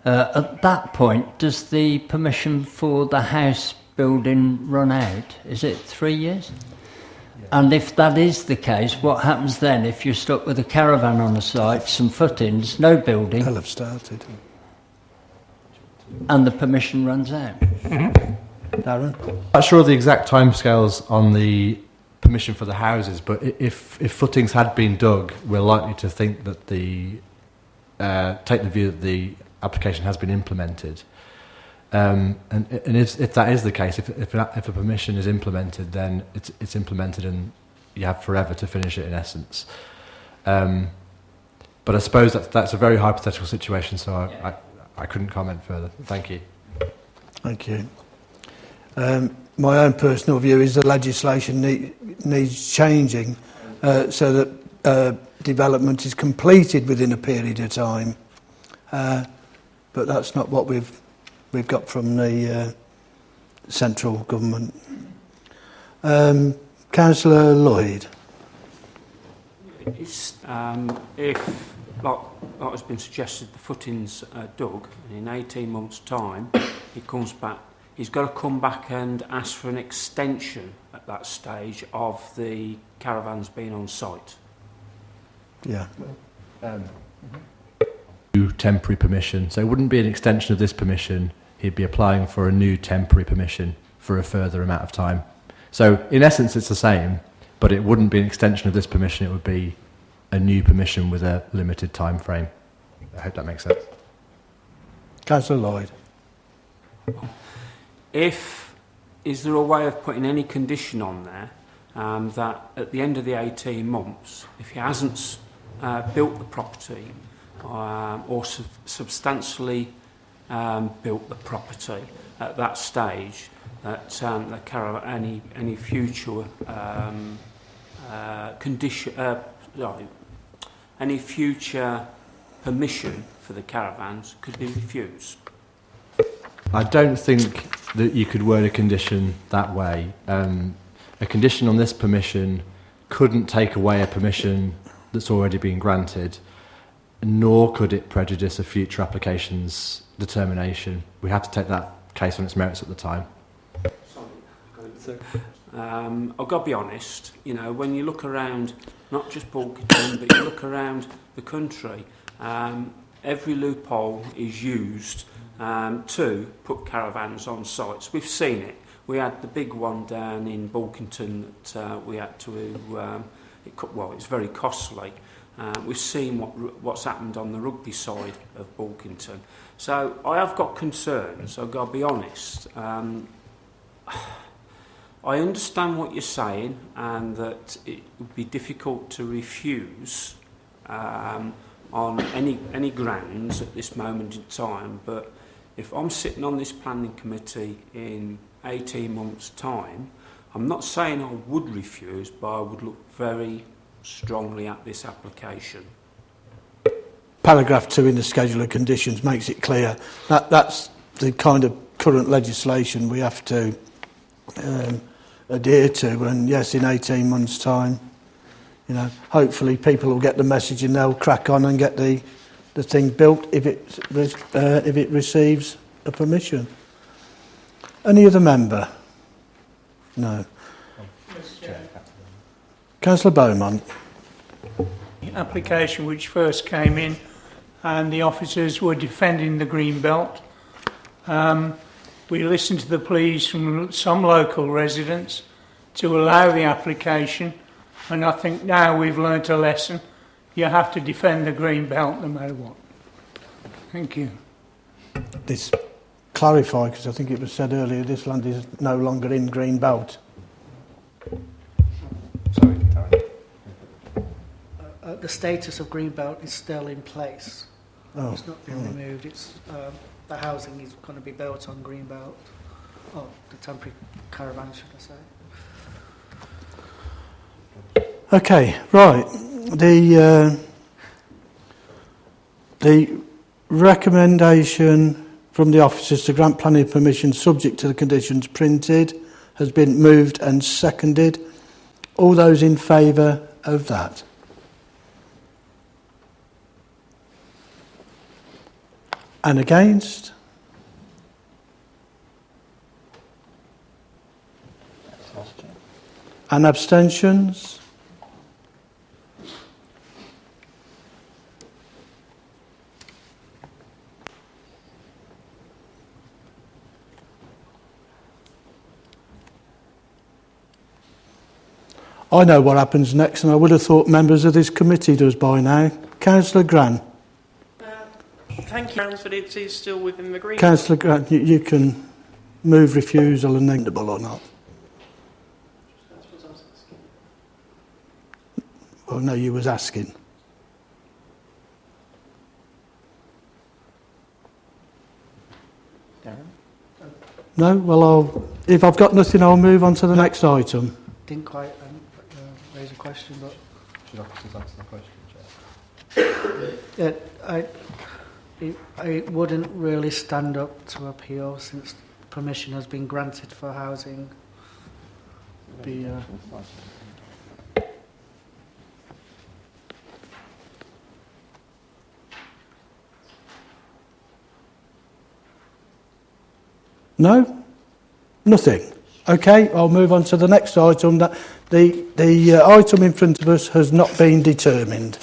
At that point, does the permission for the house building run out? Is it 3 years? Yeah. And if that is the case, what happens then if you're stuck with a caravan on the site, some footings, no building? They'll have started. And the permission runs out. Darren? I'm not sure of the exact timescales on the permission for the houses, but if footings had been dug, we're likely to think that take the view that the application has been implemented. And if that is the case, if a permission is implemented, then it's implemented and you have forever to finish it in essence. But I suppose that's a very hypothetical situation, so I couldn't comment further. Thank you. Thank you. My own personal view is the legislation needs changing so that development is completed within a period of time. But that's not what we've got from the central government. Councillor Lloyd. It's, if, like has been suggested, the footings are dug, and in 18 months' time, he comes back, he's got to come back and ask for an extension at that stage of the caravans being on site. Yeah. Temporary permission, so it wouldn't be an extension of this permission. he'd be applying for a new temporary permission for a further amount of time. So in essence it's the same, but it wouldn't be an extension of this permission, it would be a new permission with a limited time frame. I hope that makes sense. Councillor Lloyd. Is there a way of putting any condition on there that at the end of the 18 months, if he hasn't built the property or substantially built the property at that stage, that the caravan, any future condition, any future permission for the caravans could be refused? I don't think that you could word a condition that way. A condition on this permission couldn't take away a permission that's already been granted, nor could it prejudice a future application's determination. We have to take that case on its merits at the time. I've got to be honest, you know, when you look around, not just Bulkington, but you look around the country, every loophole is used to put caravans on sites. We've seen it. We had the big one down in Bulkington that we had to, it's very costly. We've seen what's happened on the rugby side of Bulkington. So I have got concerns, I've got to be honest. I understand what you're saying, and that it would be difficult to refuse on any grounds at this moment in time, but if I'm sitting on this planning committee in 18 months' time, I'm not saying I would refuse, but I would look very strongly at this application. Paragraph 2 in the schedule of conditions makes it clear that that's the kind of current legislation we have to adhere to, and yes, in 18 months' time, you know, hopefully people will get the message and they'll crack on and get the thing built if it receives a permission. Any other member? No. Councillor Beaumont. The application which first came in, and the officers were defending the green belt. We listened to the pleas from some local residents to allow the application, and I think now we've learnt a lesson. You have to defend the green belt no matter what. Thank you. This clarify, because I think it was said earlier, this land is no longer in green belt. Sorry, Darren. The status of green belt is still in place. Oh, It's not been removed. It's the housing is going to be built on green belt. Oh, the temporary caravan, should I say? Okay, right. The recommendation from the officers to grant planning permission subject to the conditions printed has been moved and seconded. All those in favour of that? And against? And abstentions? I know what happens next, and I would have thought members of this committee does by now. Councillor Gran. Thank you, but it is still within the green. Councillor Gran, you can move refusal and amendable or not. Well, no, you was asking. Darren? No? Well, if I've got nothing, I'll move on to the next item. Didn't quite raise a question, but Should officers answer the question, Chair? it wouldn't really stand up to appeal since permission has been granted for housing. No? Nothing. Okay, I'll move on to the next item. That the item in front of us has not been determined.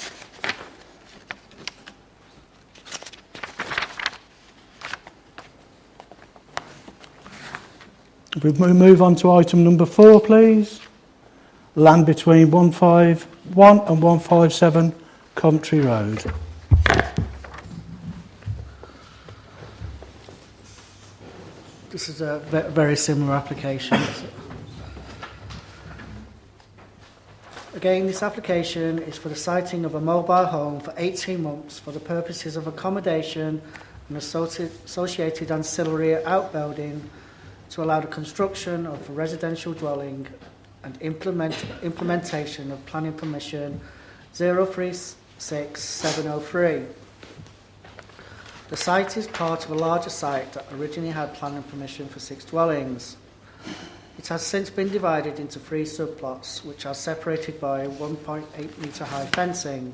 We move on to item number 4, please. Land between 151 and 157 Coventry Road. This is a very similar application. Again, this application is for the siting of a mobile home for 18 months for the purposes of accommodation and associated ancillary outbuilding to allow the construction of a residential dwelling and implementation of planning permission 036703. The site is part of a larger site that originally had planning permission for 6 dwellings. It has since been divided into 3 subplots, which are separated by 1.8 metre high fencing.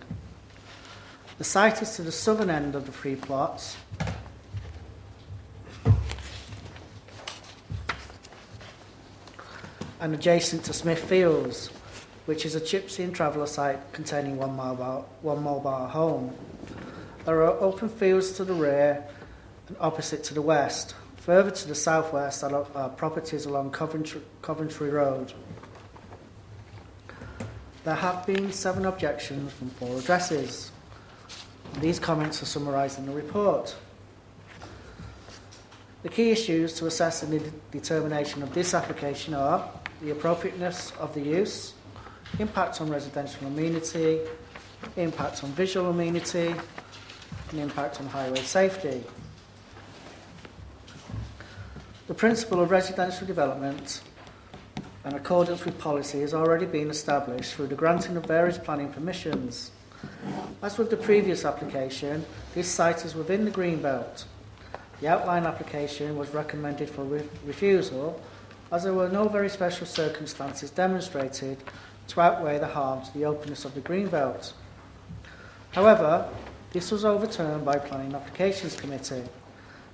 The site is to the southern end of the 3 plots, and adjacent to Smith Fields, which is a gypsy and traveller site containing one mobile home. There are open fields to the rear and opposite to the west. Further to the southwest are properties along Coventry Road. There have been 7 objections from 4 addresses. These comments are summarised in the report. The key issues to assess in the determination of this application are the appropriateness of the use, impact on residential amenity, impact on visual amenity, and impact on highway safety. The principle of residential development in accordance with policy has already been established through the granting of various planning permissions. As with the previous application, this site is within the Greenbelt. The outline application was recommended for refusal as there were no very special circumstances demonstrated to outweigh the harm to the openness of the Greenbelt. However, this was overturned by Planning Applications Committee,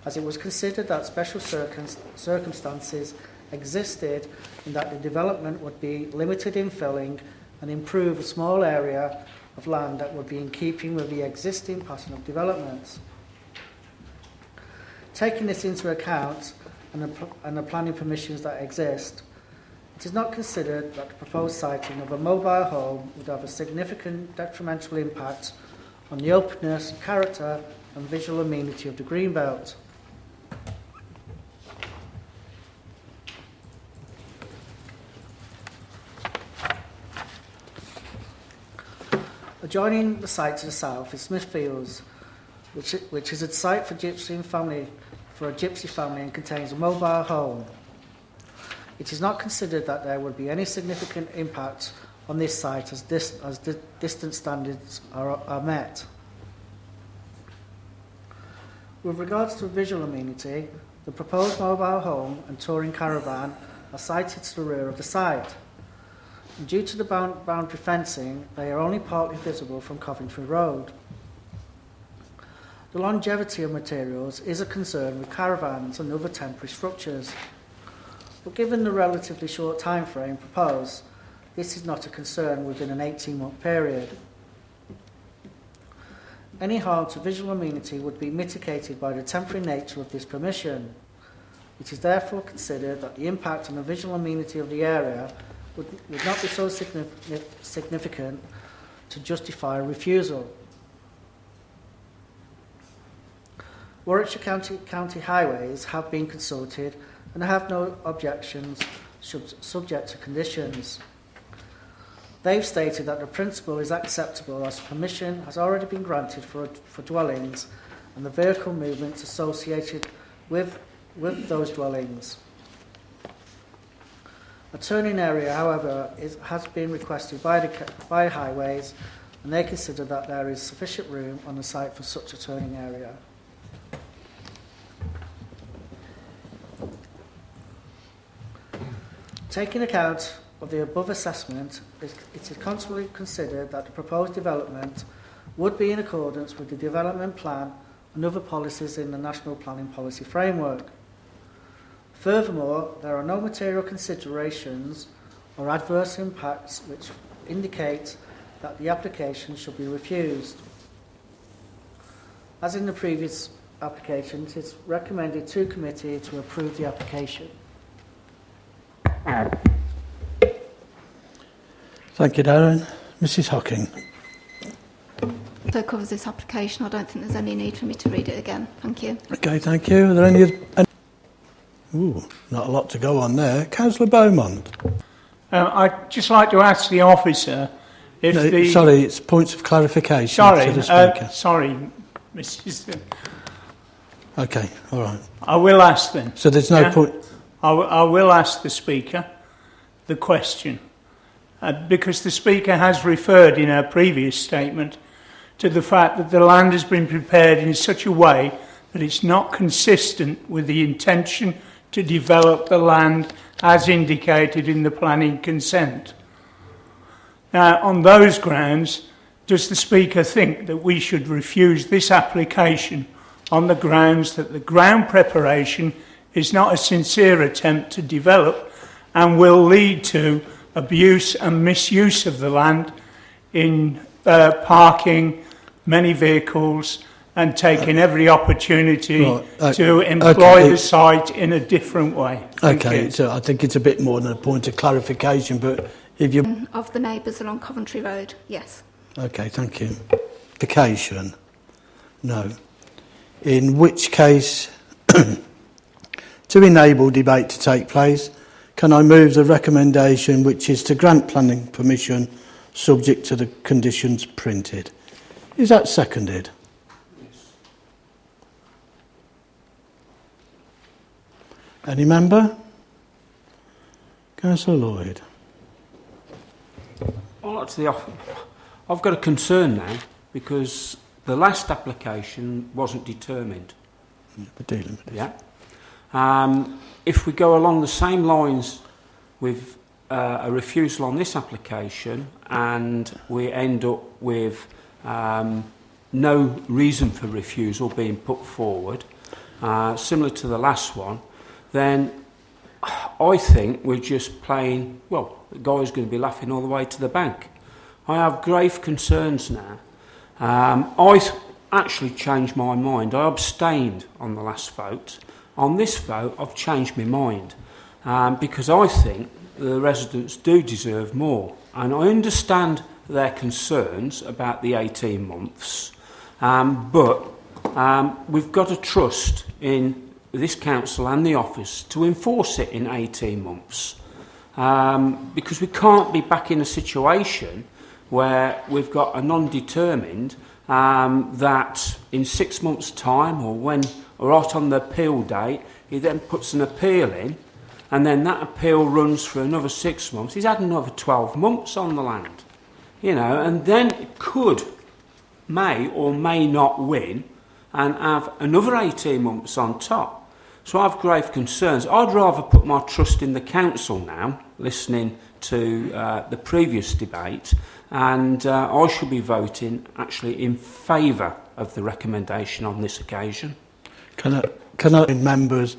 as it was considered that special circumstances existed in that the development would be limited in filling and improve a small area of land that would be in keeping with the existing pattern of development. Taking this into account and the planning permissions that exist, it is not considered that the proposed siting of a mobile home would have a significant detrimental impact on the openness, character and visual amenity of the Greenbelt. Adjoining the site to the south is Smithfields, which is a site for a gypsy family and contains a mobile home. It is not considered that there would be any significant impact on this site as distance standards are met. With regards to visual amenity, the proposed mobile home and touring caravan are sited to the rear of the site. And due to the boundary fencing, they are only partly visible from Coventry Road. The longevity of materials is a concern with caravans and other temporary structures. But given the relatively short time frame proposed, this is not a concern within an 18-month period. Any harm to visual amenity would be mitigated by the temporary nature of this permission. It is therefore considered that the impact on the visual amenity of the area would not be so significant to justify a refusal. Warwickshire County Highways have been consulted and have no objections subject to conditions. They've stated that the principle is acceptable as permission has already been granted for dwellings and the vehicle movements associated with those dwellings. A turning area, however, has been requested by Highways, and they consider that there is sufficient room on the site for such a turning area. Taking account of the above assessment, it is consequently considered that the proposed development would be in accordance with the development plan and other policies in the National Planning Policy Framework. Furthermore, there are no material considerations or adverse impacts which indicate that the application should be refused. As in the previous application, it is recommended to committee to approve the application. Thank you, Darren. Mrs. Hocking. So covers this application. I don't think there's any need for me to read it again. Thank you. Okay, thank you. Are there any... Ooh, not a lot to go on there. Councillor Beaumont. I'd just like to ask the officer if the... Sorry, it's points of clarification Sorry, to the Speaker. sorry, Mrs. Okay, all right. I will ask them. So there's no point... I will ask the Speaker the question. Because the Speaker has referred in her previous statement to the fact that the land has been prepared in such a way that it's not consistent with the intention to develop the land as indicated in the planning consent. Now, on those grounds, does the Speaker think that we should refuse this application on the grounds that the ground preparation is not a sincere attempt to develop and will lead to abuse and misuse of the land in parking many vehicles and taking every opportunity to employ the site in a different way? Okay, so I think it's a bit more than a point of clarification, but if you... Of the neighbours along Coventry Road, yes. Okay, thank you. Vacation? No. In which case, to enable debate to take place, can I move the recommendation which is to grant planning permission subject to the conditions printed? Is that seconded? Yes. Any member? Councillor Lloyd. I've got a concern now because the last application wasn't determined. We're dealing with this. Yeah. If we go along the same lines with a refusal on this application and we end up with no reason for refusal being put forward, similar to the last one, then I think we're just playing, well, the guy's going to be laughing all the way to the bank. I have grave concerns now. I actually changed my mind. I abstained on the last vote. On this vote, I've changed my mind because I think the residents do deserve more. And I understand their concerns about the 18 months, but we've got to trust in this council and the office to enforce it in 18 months because we can't be back in a situation where we've got a non-determined that in 6 months' time or when right on the appeal date, he then puts an appeal in and then that appeal runs for another 6 months. He's had another 12 months on the land, you know, and then it may or may not win and have another 18 months on top. So I have grave concerns. I'd rather put my trust in the council now, listening to the previous debate, and I should be voting actually in favour of the recommendation on this occasion. Can I remind members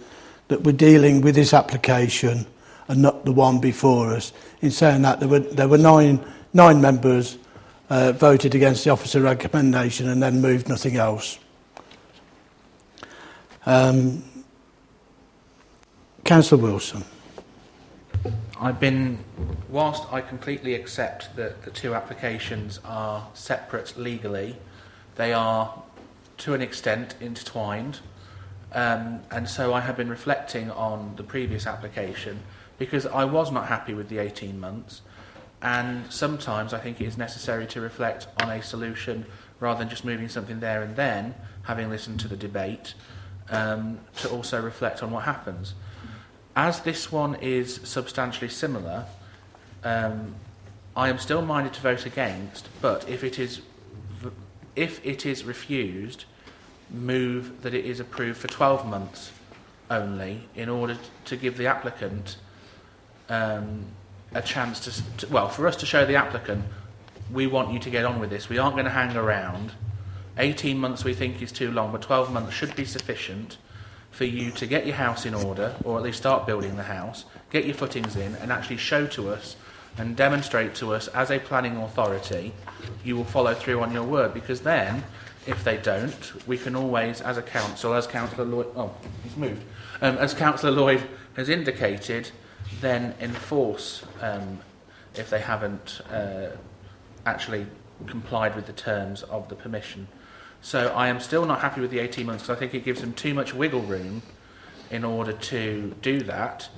that we're dealing with this application and not the one before us? In saying that, there were nine members voted against the officer recommendation and then moved nothing else. Councillor Wilson. Whilst I completely accept that the two applications are separate legally, they are to an extent intertwined. And so I have been reflecting on the previous application because I was not happy with the 18 months. And sometimes I think it is necessary to reflect on a solution rather than just moving something there and then, having listened to the debate, to also reflect on what happens. As this one is substantially similar, I am still minded to vote against, but if it is refused, move that it is approved for 12 months only in order to give the applicant a chance to for us to show the applicant we want you to get on with this. We aren't going to hang around. 18 months we think is too long, but 12 months should be sufficient for you to get your house in order, or at least start building the house, get your footings in, and actually show to us and demonstrate to us as a planning authority you will follow through on your word. Because then, if they don't, we can always, as a council, as Councillor Lloyd, as Councillor Lloyd has indicated, then enforce if they haven't actually complied with the terms of the permission. So I am still not happy with the 18 months because I think it gives them too much wiggle room in order to do that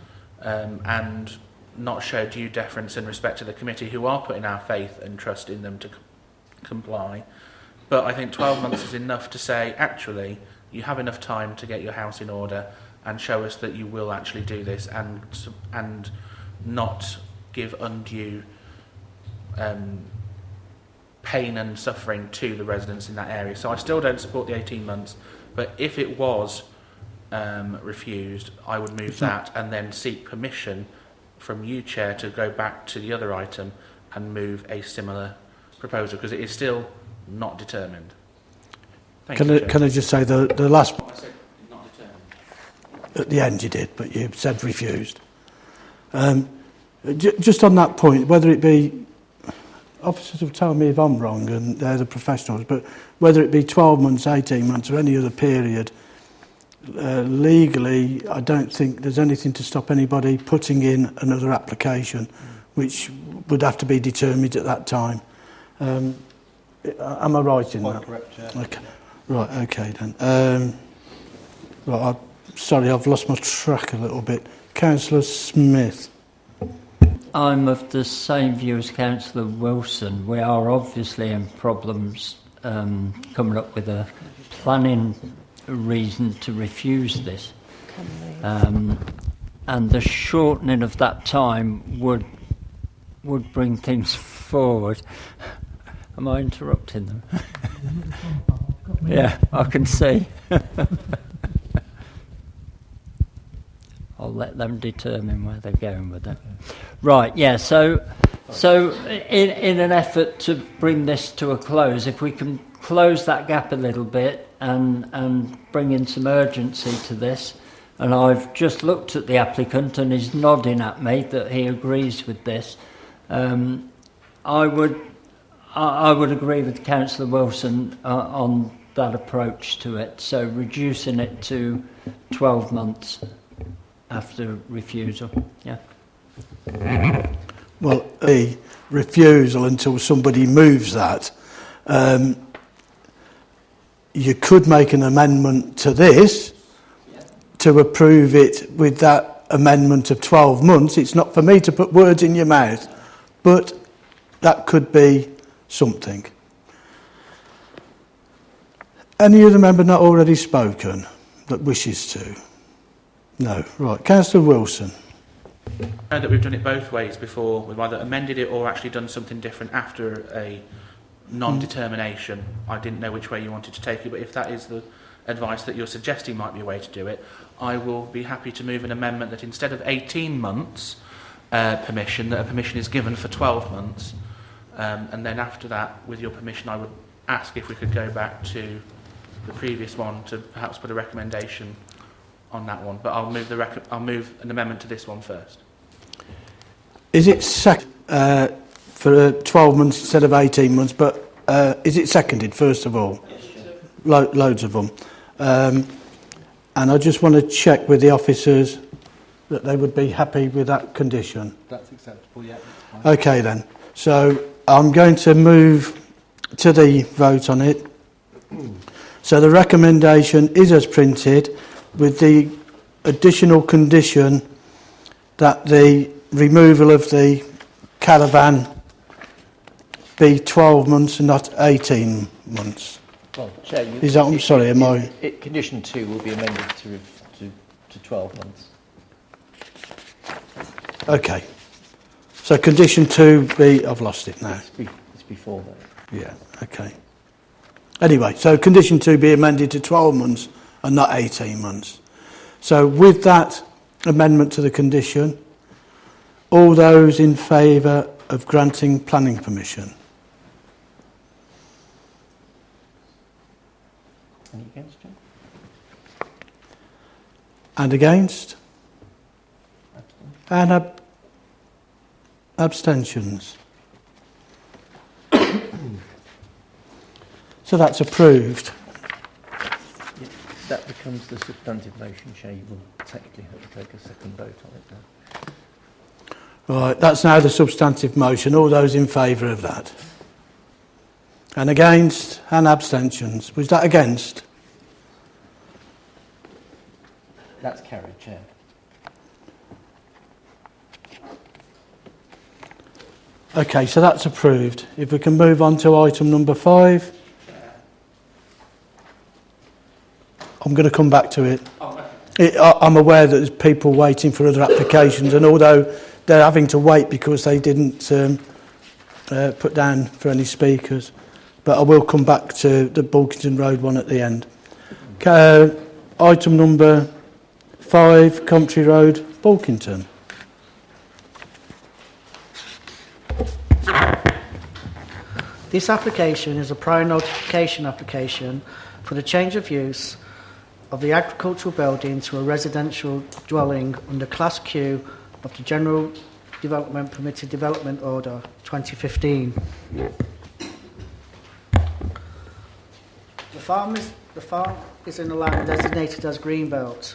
and not show due deference and respect to the committee who are putting our faith and trust in them to comply. But I think 12 months is enough to say, actually, you have enough time to get your house in order and show us that you will actually do this and not give undue pain and suffering to the residents in that area. So I still don't support the 18 months, but if it was refused, I would move that and then seek permission from you, Chair, to go back to the other item and move a similar proposal, because it is still not determined. Can I just say the last... I said not determined. At the end you did, but you said refused. Just on that point, whether it be... Officers will tell me if I'm wrong, and they're the professionals, but whether it be 12 months, 18 months, or any other period, legally, I don't think there's anything to stop anybody putting in another application, which would have to be determined at that time. Am I right in that? Correct, yeah. Okay. Right, okay then. Right, sorry, I've lost my track a little bit. Councillor Smith. I'm of the same view as Councillor Wilson. We are obviously in problems coming up with a planning reason to refuse this. And the shortening of that time would bring things forward. Am I interrupting them? Yeah, I can see. I'll let them determine where they're going with it. Right, yeah, so in an effort to bring this to a close, if we can close that gap a little bit and bring in some urgency to this, and I've just looked at the applicant and he's nodding at me that he agrees with this, I would agree with Councillor Wilson on that approach to it, so reducing it to 12 months after refusal. Yeah. Well, a refusal until somebody moves that. You could make an amendment to this to approve it with that amendment of 12 months. It's not for me to put words in your mouth, but that could be something. Any other member not already spoken that wishes to? No. Right. Councillor Wilson. I know that we've done it both ways before. We've either amended it or actually done something different after a non-determination. I didn't know which way you wanted to take it, but if that is the advice that you're suggesting might be a way to do it, I will be happy to move an amendment that instead of 18 months permission, that a permission is given for 12 months. And then after that, with your permission, I would ask if we could go back to the previous one to perhaps put a recommendation on that one. But I'll move an amendment to this one first. Is it for 12 months instead of 18 months? But is it seconded first of all? Yes, loads of them. And I just want to check with the officers that they would be happy with that condition. That's acceptable, yeah. Okay then. So I'm going to move to the vote on it. So the recommendation is as printed, with the additional condition that the removal of the caravan be 12 months and not 18 months. Well, Chair, is that, I'm sorry, am I... Condition 2 will be amended to 12 months. Okay. So condition 2 be... I've lost it now. It's before that. Yeah, okay. Anyway, so condition 2 be amended to 12 months and not 18 months. So with that amendment to the condition, all those in favour of granting planning permission? Any against, Chair? And against? And abstentions? So that's approved. Yeah, that becomes the substantive motion, Chair. You will technically have to take a second vote on it now. Right, that's now the substantive motion. All those in favour of that? And against? And abstentions? Was that against? That's carried, Chair. Okay, so that's approved. If we can move on to item number 5. I'm going to come back to it. I'm aware that there's people waiting for other applications, and although they're having to wait because they didn't put down for any speakers, but I will come back to the Bulkington Road one at the end. Item number 5, Country Road, Bulkington. This application is a prior notification application for the change of use of the agricultural building to a residential dwelling under Class Q of the General Development Permitted Development Order 2015. The farm is in a land designated as Greenbelt.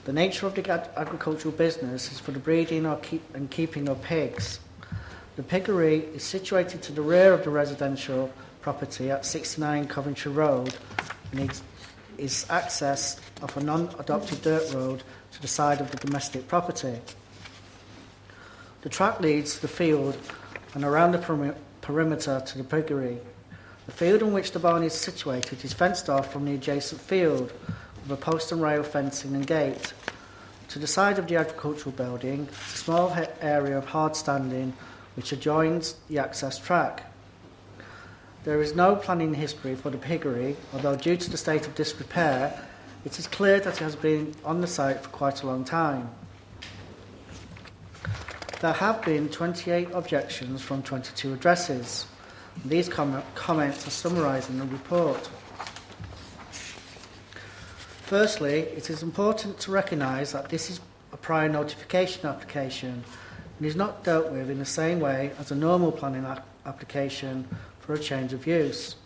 The nature of the agricultural business is for the breeding and keeping of pigs. The piggery is situated to the rear of the residential property at 69 Coventry Road and is accessed off a non-adopted dirt road to the side of the domestic property. The track leads to the field and around the perimeter to the piggery. The field on which the barn is situated is fenced off from the adjacent field with a post and rail fencing and gate. To the side of the agricultural building is a small area of hard standing which adjoins the access track. There is no planning history for the piggery, although due to the state of disrepair, it is clear that it has been on the site for quite a long time. There have been 28 objections from 22 addresses. These comments are summarised in the report. Firstly, it is important to recognise that this is a prior notification application and is not dealt with in the same way as a normal planning application for a change of use.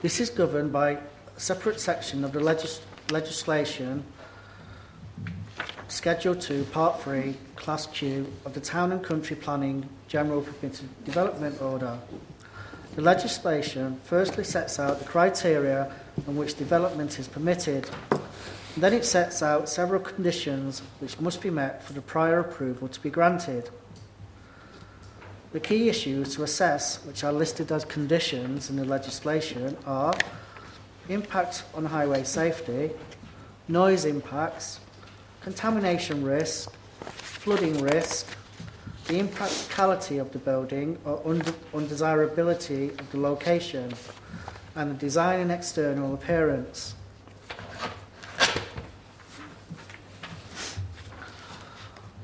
This is governed by a separate section of the legislation, Schedule 2, Part 3, Class Q of the Town and Country Planning General Permitted Development Order. The legislation firstly sets out the criteria on which development is permitted. And then it sets out several conditions which must be met for the prior approval to be granted. The key issues to assess, which are listed as conditions in the legislation, are impact on highway safety, noise impacts, contamination risk, flooding risk, the impracticality of the building or undesirability of the location, and the design and external appearance.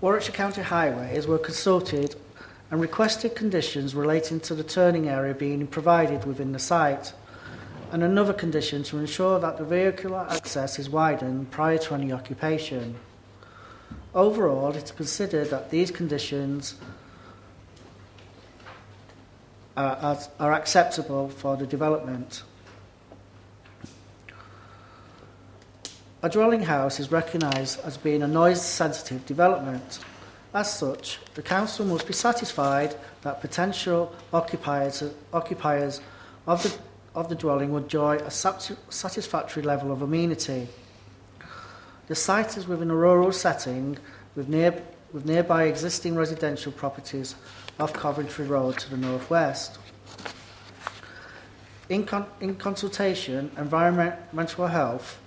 Warwickshire County Highways were consulted and requested conditions relating to the turning area being provided within the site, and another condition to ensure that the vehicular access is widened prior to any occupation. Overall, it is considered that these conditions are acceptable for the development. A dwelling house is recognised as being a noise-sensitive development. As such, the council must be satisfied that potential occupiers of the dwelling would enjoy a satisfactory level of amenity. The site is within a rural setting with nearby existing residential properties off Coventry Road to the northwest. In consultation, Environmental Health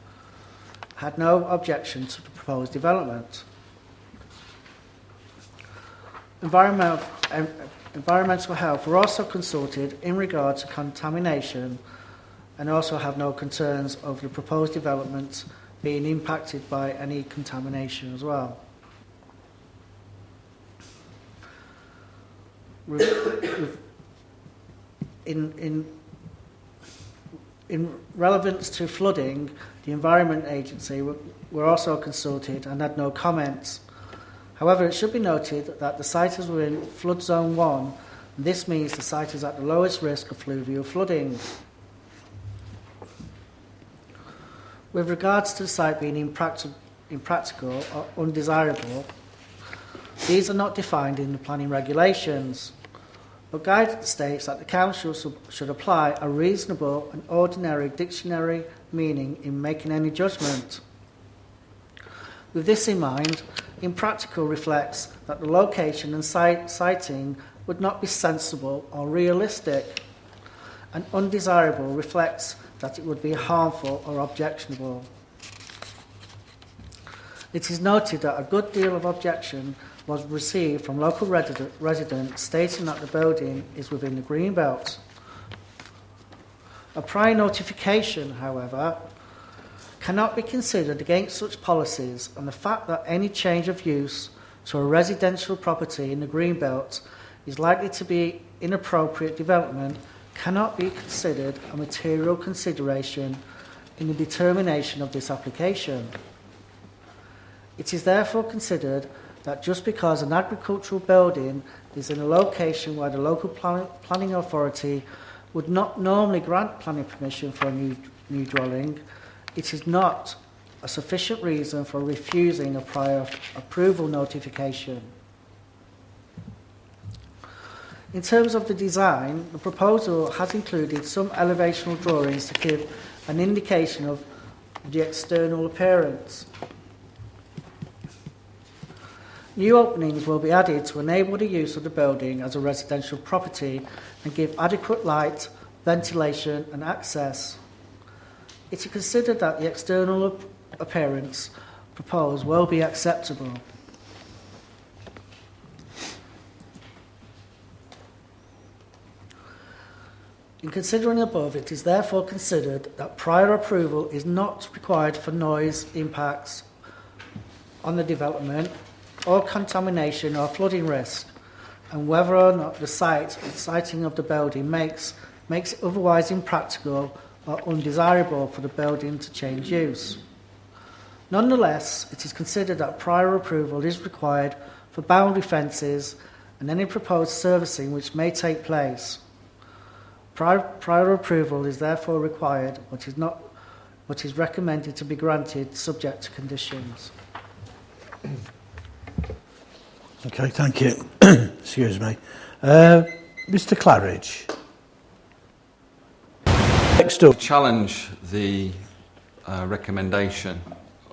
had no objection to the proposed development. Environmental Health were also consulted in regard to contamination and also have no concerns over the proposed development being impacted by any contamination as well. In relevance to flooding, the Environment Agency were also consulted and had no comments. However, it should be noted that the site is within flood zone 1, and this means the site is at the lowest risk of fluvial flooding. With regards to the site being impractical or undesirable, These are not defined in the planning regulations, but guidance states that the council should apply a reasonable and ordinary dictionary meaning in making any judgment. With this in mind, impractical reflects that the location and siting would not be sensible or realistic, and undesirable reflects that it would be harmful or objectionable. It is noted that a good deal of objection was received from local residents stating that the building is within the green belt. A prior notification, however, cannot be considered against such policies, and the fact that any change of use to a residential property in the green belt is likely to be inappropriate development cannot be considered a material consideration in the determination of this application. It is therefore considered that just because an agricultural building is in a location where the local planning authority would not normally grant planning permission for a new dwelling, it is not a sufficient reason for refusing a prior approval notification. In terms of the design, the proposal has included some elevational drawings to give an indication of the external appearance. New openings will be added to enable the use of the building as a residential property and give adequate light, ventilation and access. It is considered that the external appearance proposed will be acceptable. In considering above, it is therefore considered that prior approval is not required for noise impacts on the development or contamination or flooding risk, and whether or not the siting of the building makes it otherwise impractical or undesirable for the building to change use. Nonetheless, it is considered that prior approval is required for boundary fences and any proposed servicing which may take place. Prior approval is therefore required, but is recommended to be granted subject to conditions. Okay, thank you. Excuse me. Mr. Claridge. Next up. Challenge the recommendation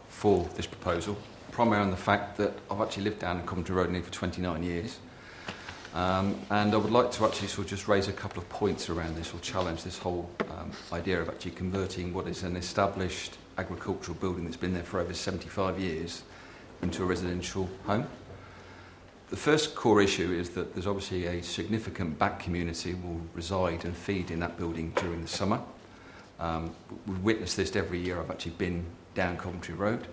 for this proposal, primarily on the fact that I've actually lived down in Coventry Road near for 29 years. And I would like to actually sort of just raise a couple of points around this, or challenge this whole idea of actually converting what is an established agricultural building that's been there for over 75 years into a residential home. The first core issue is that there's obviously a significant back community will reside and feed in that building during the summer. We've witnessed this every year I've actually been down Coventry Road.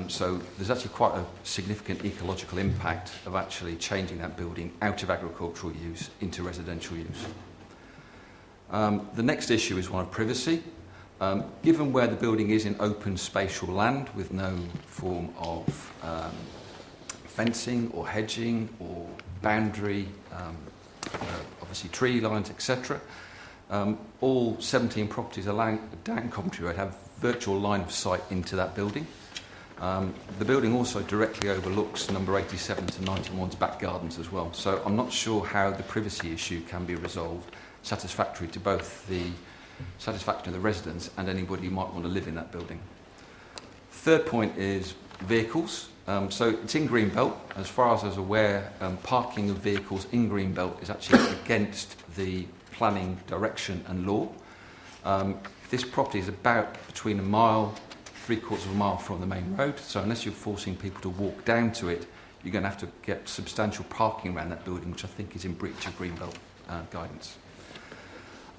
So there's actually quite a significant ecological impact of actually changing that building out of agricultural use into residential use. The next issue is one of privacy. Given where the building is in open spatial land with no form of fencing or hedging or boundary, obviously tree lines, etc. All 17 properties along down Coventry Road have virtual line of sight into that building. The building also directly overlooks number 87 to 91's back gardens as well. So I'm not sure how the privacy issue can be resolved satisfactory to both the satisfaction of the residents and anybody who might want to live in that building. Third point is vehicles. So it's in Greenbelt. As far as I was aware, parking of vehicles in Greenbelt is actually against the planning direction and law. This property is about between a mile, 3/4 of a mile from the main road, so unless you're forcing people to walk down to it, you're going to have to get substantial parking around that building, which I think is in breach of Greenbelt guidance.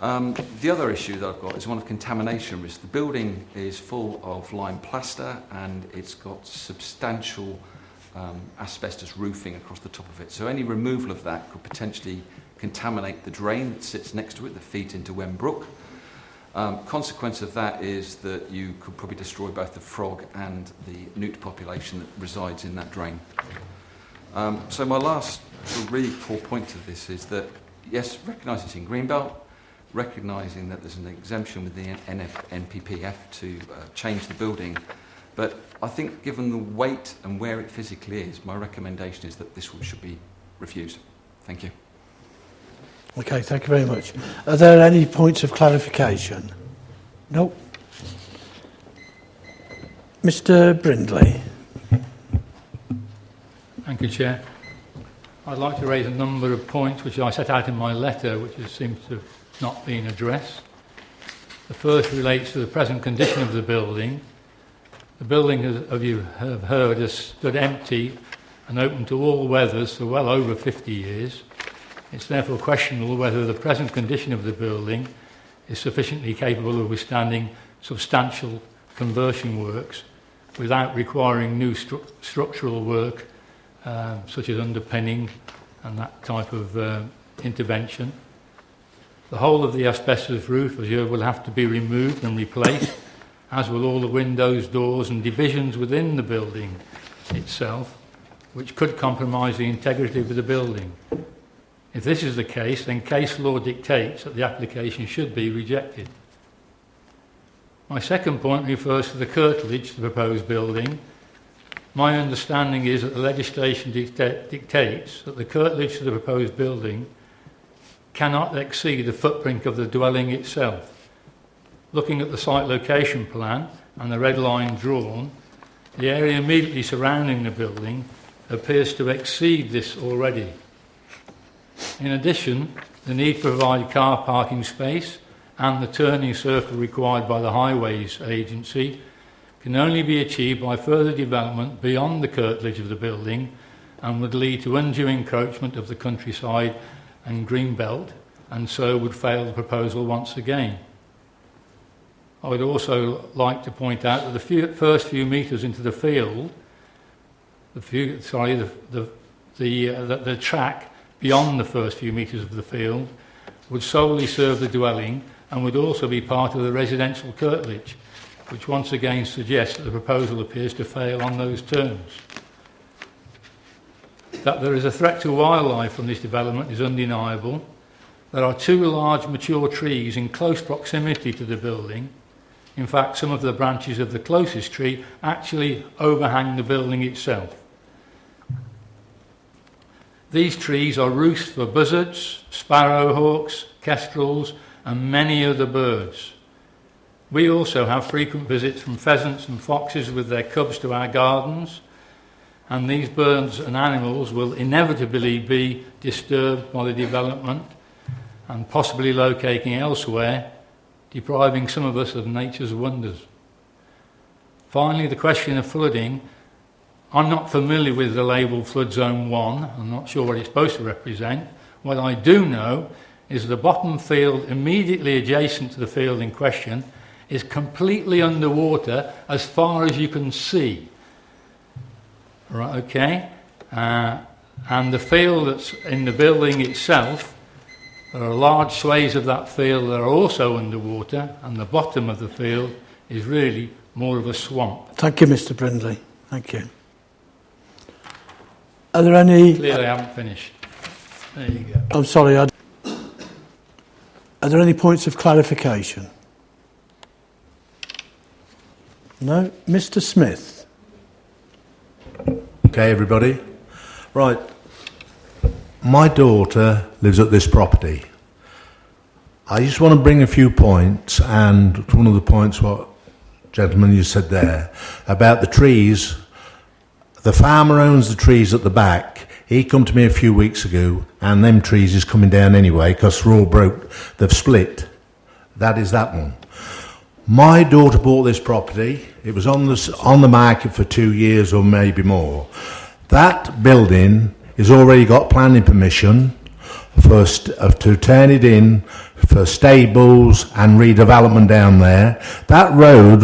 The other issue that I've got is one of contamination risk. The building is full of lime plaster and it's got substantial asbestos roofing across the top of it. So any removal of that could potentially contaminate the drain that sits next to it that feeds into Wen Brook. Consequence of that is that you could probably destroy both the frog and the newt population that resides in that drain. So my last sort of really core point to this is that, yes, recognise it's in Greenbelt, recognising that there's an exemption with the NPPF to change the building, But I think given the weight and where it physically is, my recommendation is that this one should be refused. Thank you. Okay, thank you very much. Are there any points of clarification? No. Mr. Brindley. Thank you, Chair. I'd like to raise a number of points which I set out in my letter, which seems to have not been addressed. The first relates to the present condition of the building. The building, as you have heard, has stood empty and open to all weathers for well over 50 years. It's therefore questionable whether the present condition of the building is sufficiently capable of withstanding substantial conversion works without requiring new structural work, such as underpinning and that type of intervention. The whole of the asbestos roof, as you will have to be removed and replaced, as will all the windows, doors and divisions within the building itself, which could compromise the integrity of the building. If this is the case, then case law dictates that the application should be rejected. My second point refers to the curtilage of the proposed building. My understanding is that the legislation dictates that the curtilage of the proposed building cannot exceed the footprint of the dwelling itself. Looking at the site location plan and the red line drawn, the area immediately surrounding the building appears to exceed this already. In addition, the need to provide car parking space and the turning circle required by the Highways Agency can only be achieved by further development beyond the curtilage of the building and would lead to undue encroachment of the countryside and green belt, and so would fail the proposal once again. I would also like to point out that the first few metres into the field, the track beyond the first few metres of the field would solely serve the dwelling and would also be part of the residential curtilage, which once again suggests that the proposal appears to fail on those terms. That there is a threat to wildlife from this development is undeniable. There are two large mature trees in close proximity to the building. In fact, some of the branches of the closest tree actually overhang the building itself. These trees are roosts for buzzards, sparrowhawks, kestrels, and many other birds. We also have frequent visits from pheasants and foxes with their cubs to our gardens, and these birds and animals will inevitably be disturbed by the development and possibly locating elsewhere, depriving some of us of nature's wonders. Finally, the question of flooding. I'm not familiar with the label Flood Zone 1. I'm not sure what it's supposed to represent. What I do know is the bottom field immediately adjacent to the field in question is completely underwater as far as you can see. Right, okay? And the field that's in the building itself, there are large swathes of that field that are also underwater, and the bottom of the field is really more of a swamp. Thank you, Mr. Brindley. Thank you. Are there any... Clearly I haven't finished. There you go. I'm sorry. Are there any points of clarification? No? Mr. Smith. Okay, everybody. Right. My daughter lives at this property. I just want to bring a few points, and one of the points what, gentlemen, you said there, about the trees. The farmer owns the trees at the back. He come to me a few weeks ago, and them trees is coming down anyway, because they're all broke. They've split. That is that one. My daughter bought this property. It was on the market for 2 years or maybe more. That building has already got planning permission to turn it in for stables and redevelopment down there. That road,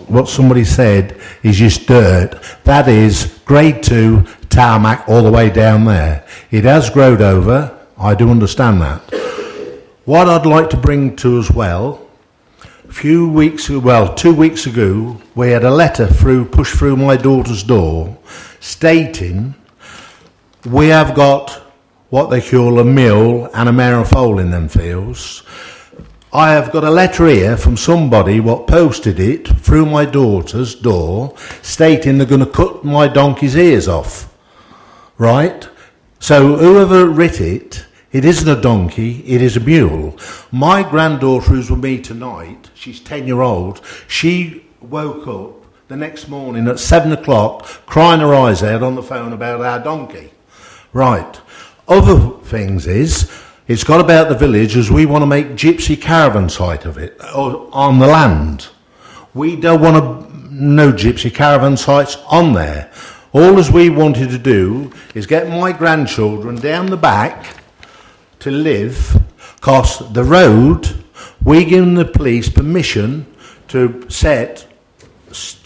what somebody said, is just dirt. That is grade 2 tarmac all the way down there. It has growed over. I do understand that. What I'd like to bring to as well, 2 weeks ago, we had a letter pushed through my daughter's door stating we have got what they call a mill and a marrow foal in them fields. I have got a letter here from somebody what posted it through my daughter's door stating they're going to cut my donkey's ears off. Right? So whoever writ it, it isn't a donkey, it is a mule. My granddaughter who's with me tonight, she's 10-year-old, she woke up the next morning at 7 o'clock crying her eyes out on the phone about our donkey. Right. Other things is, it's got about the village as we want to make gypsy caravan site of it, or on the land. We don't want no gypsy caravan sites on there. All as we wanted to do is get my grandchildren down the back to live, because the road, we give the police permission to set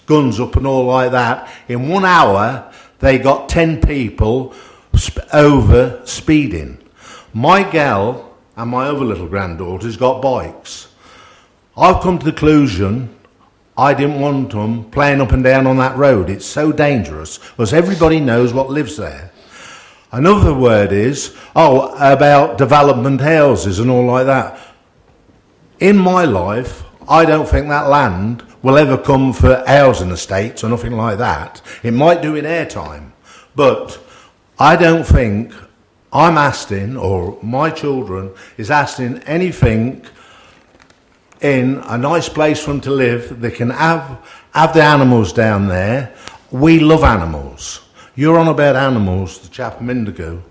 guns up and all like that. In 1 hour, they got 10 people over speeding. My gal and my other little granddaughter's got bikes. I've come to the conclusion I didn't want them playing up and down on that road. It's so dangerous, because everybody knows what lives there. Another word is, about development houses and all like that. In my life, I don't think that land will ever come for housing estates or nothing like that. It might do in airtime, but I don't think I'm asking, or my children is asking anything in a nice place for them to live. They can have the animals down there. We love animals. You're on about animals, the chap from Indigo.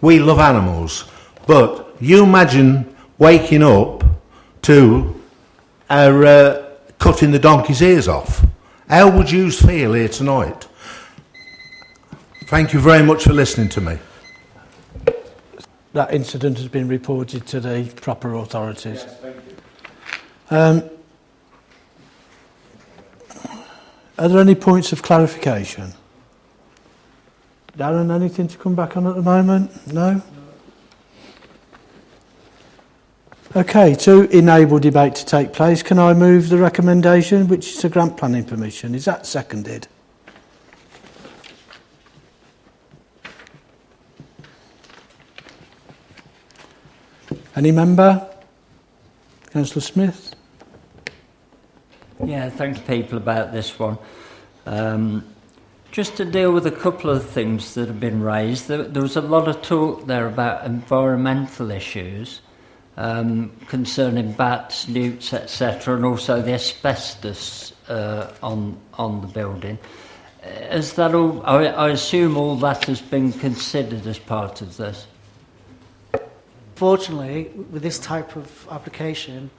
We love animals. But you imagine waking up to cutting the donkey's ears off. How would you feel here tonight? Thank you very much for listening to me. That incident has been reported to the proper authorities. Yes, thank you. Are there any points of clarification? Darren, anything to come back on at the moment? No? Okay, to enable debate to take place, can I move the recommendation, which is to grant planning permission? Is that seconded? Any member? Councillor Smith? Yeah, thanks people about this one. Just to deal with a couple of things that have been raised, there was a lot of talk there about environmental issues concerning bats, newts, etc., and also the asbestos on the building. Is that all? I assume all that has been considered as part of this. Fortunately, with this type of application,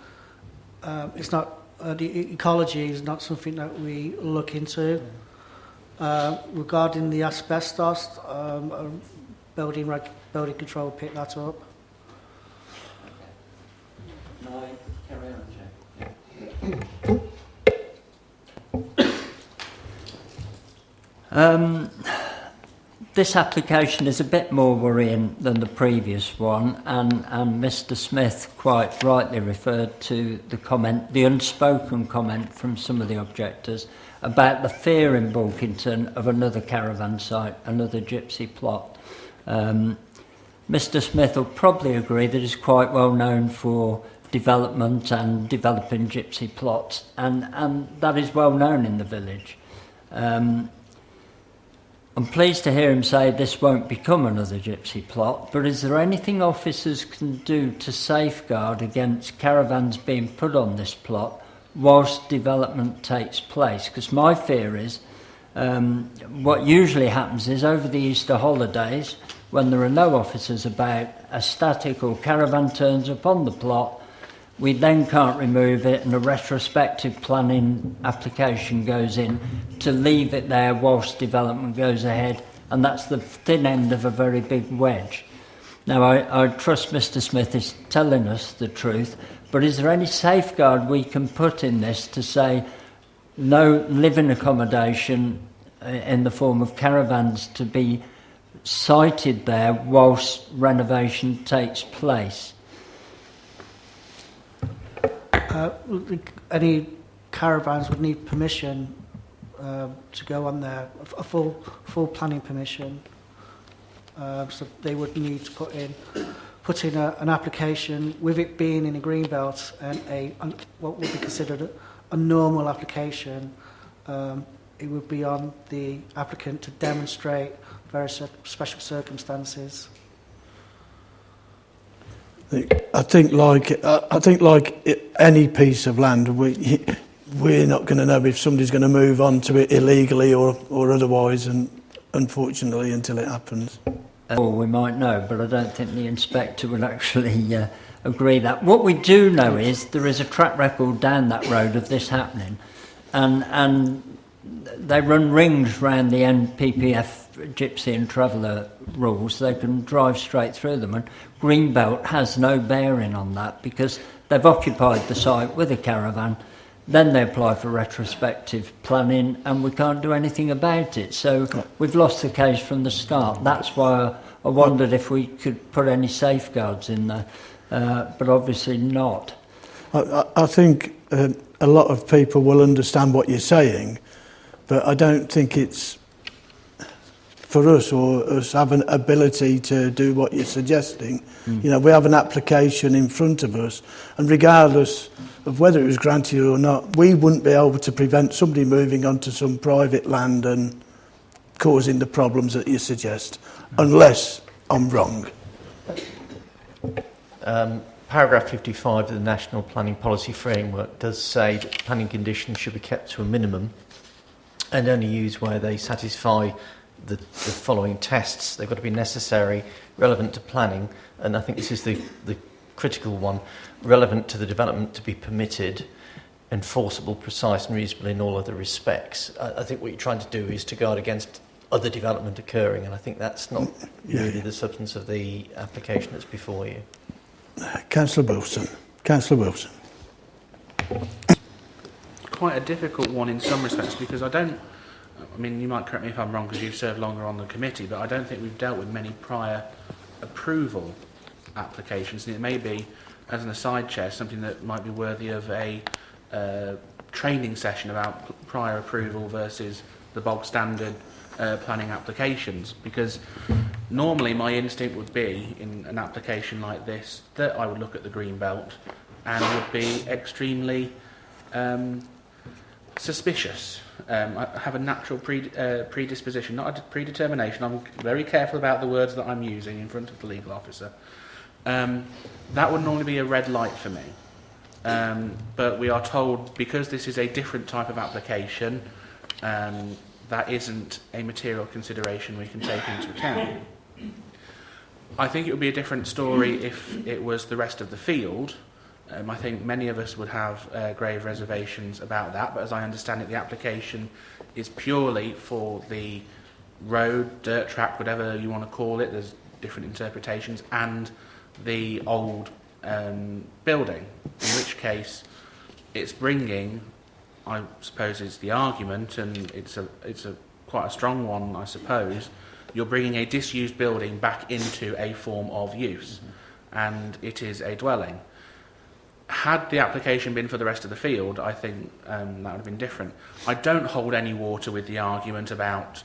it's not the ecology is not something that we look into. Regarding the asbestos, building control will pick that up. No, carry on, Jack. This application is a bit more worrying than the previous one, and Mr. Smith quite rightly referred to the unspoken comment from some of the objectors about the fear in Bulkington of another caravan site, another gypsy plot. Mr. Smith will probably agree that it's quite well known for development and developing gypsy plots, and that is well known in the village. I'm pleased to hear him say this won't become another gypsy plot, but is there anything officers can do to safeguard against caravans being put on this plot whilst development takes place? Because my fear is what usually happens is over the Easter holidays, when there are no officers about, a static or caravan turns up on the plot, we then can't remove it, and a retrospective planning application goes in to leave it there whilst development goes ahead, and that's the thin end of a very big wedge. Now, I trust Mr. Smith is telling us the truth, but is there any safeguard we can put in this to say no living accommodation in the form of caravans to be sited there whilst renovation takes place? Any caravans would need permission to go on there, a full planning permission. So they would need to put in put in an application with it being in a green belt and what would be considered a normal application. It would be on the applicant to demonstrate various special circumstances. I think like any piece of land, we're not going to know if somebody's going to move on to it illegally or otherwise, and unfortunately until it happens. Or we might know, but I don't think the inspector would actually agree that. What we do know is there is a track record down that road of this happening, and they run rings round the NPPF Gypsy and Traveller rules. They can drive straight through them, and Greenbelt has no bearing on that because they've occupied the site with a caravan. Then they apply for retrospective planning and we can't do anything about it. So we've lost the case from the start. That's why I wondered if we could put any safeguards in there, but obviously not. I think a lot of people will understand what you're saying, but I don't think it's for us or us have an ability to do what you're suggesting. You know, we have an application in front of us, and regardless of whether it was granted or not, we wouldn't be able to prevent somebody moving onto some private land and causing the problems that you suggest, unless I'm wrong. Paragraph 55 of the National Planning Policy Framework does say that planning conditions should be kept to a minimum and only used where they satisfy the following tests. They've got to be necessary, relevant to planning, and I think this is the critical one, relevant to the development to be permitted, enforceable, precise and reasonable in all other respects. I think what you're trying to do is to guard against other development occurring, and I think that's not really the substance of the application that's before you. Councillor Wilson. Councillor Wilson. Quite a difficult one in some respects because I mean, you might correct me if I'm wrong because you've served longer on the committee, but I don't think we've dealt with many prior approval applications, and it may be, as an aside chair, something that might be worthy of a training session about prior approval versus the bog standard planning applications, because normally my instinct would be in an application like this that I would look at the green belt and would be extremely suspicious. I have a natural predisposition, not a predetermination. I'm very careful about the words that I'm using in front of the legal officer. That would normally be a red light for me. But we are told, because this is a different type of application, that isn't a material consideration we can take into account. I think it would be a different story if it was the rest of the field. I think many of us would have grave reservations about that, but as I understand it, the application is purely for the road, dirt track, whatever you want to call it. There's different interpretations, and the old building, in which case it's bringing, I suppose it's the argument, and it's a quite a strong one, I suppose, you're bringing a disused building back into a form of use, and it is a dwelling. Had the application been for the rest of the field, I think that would have been different. I don't hold any water with the argument about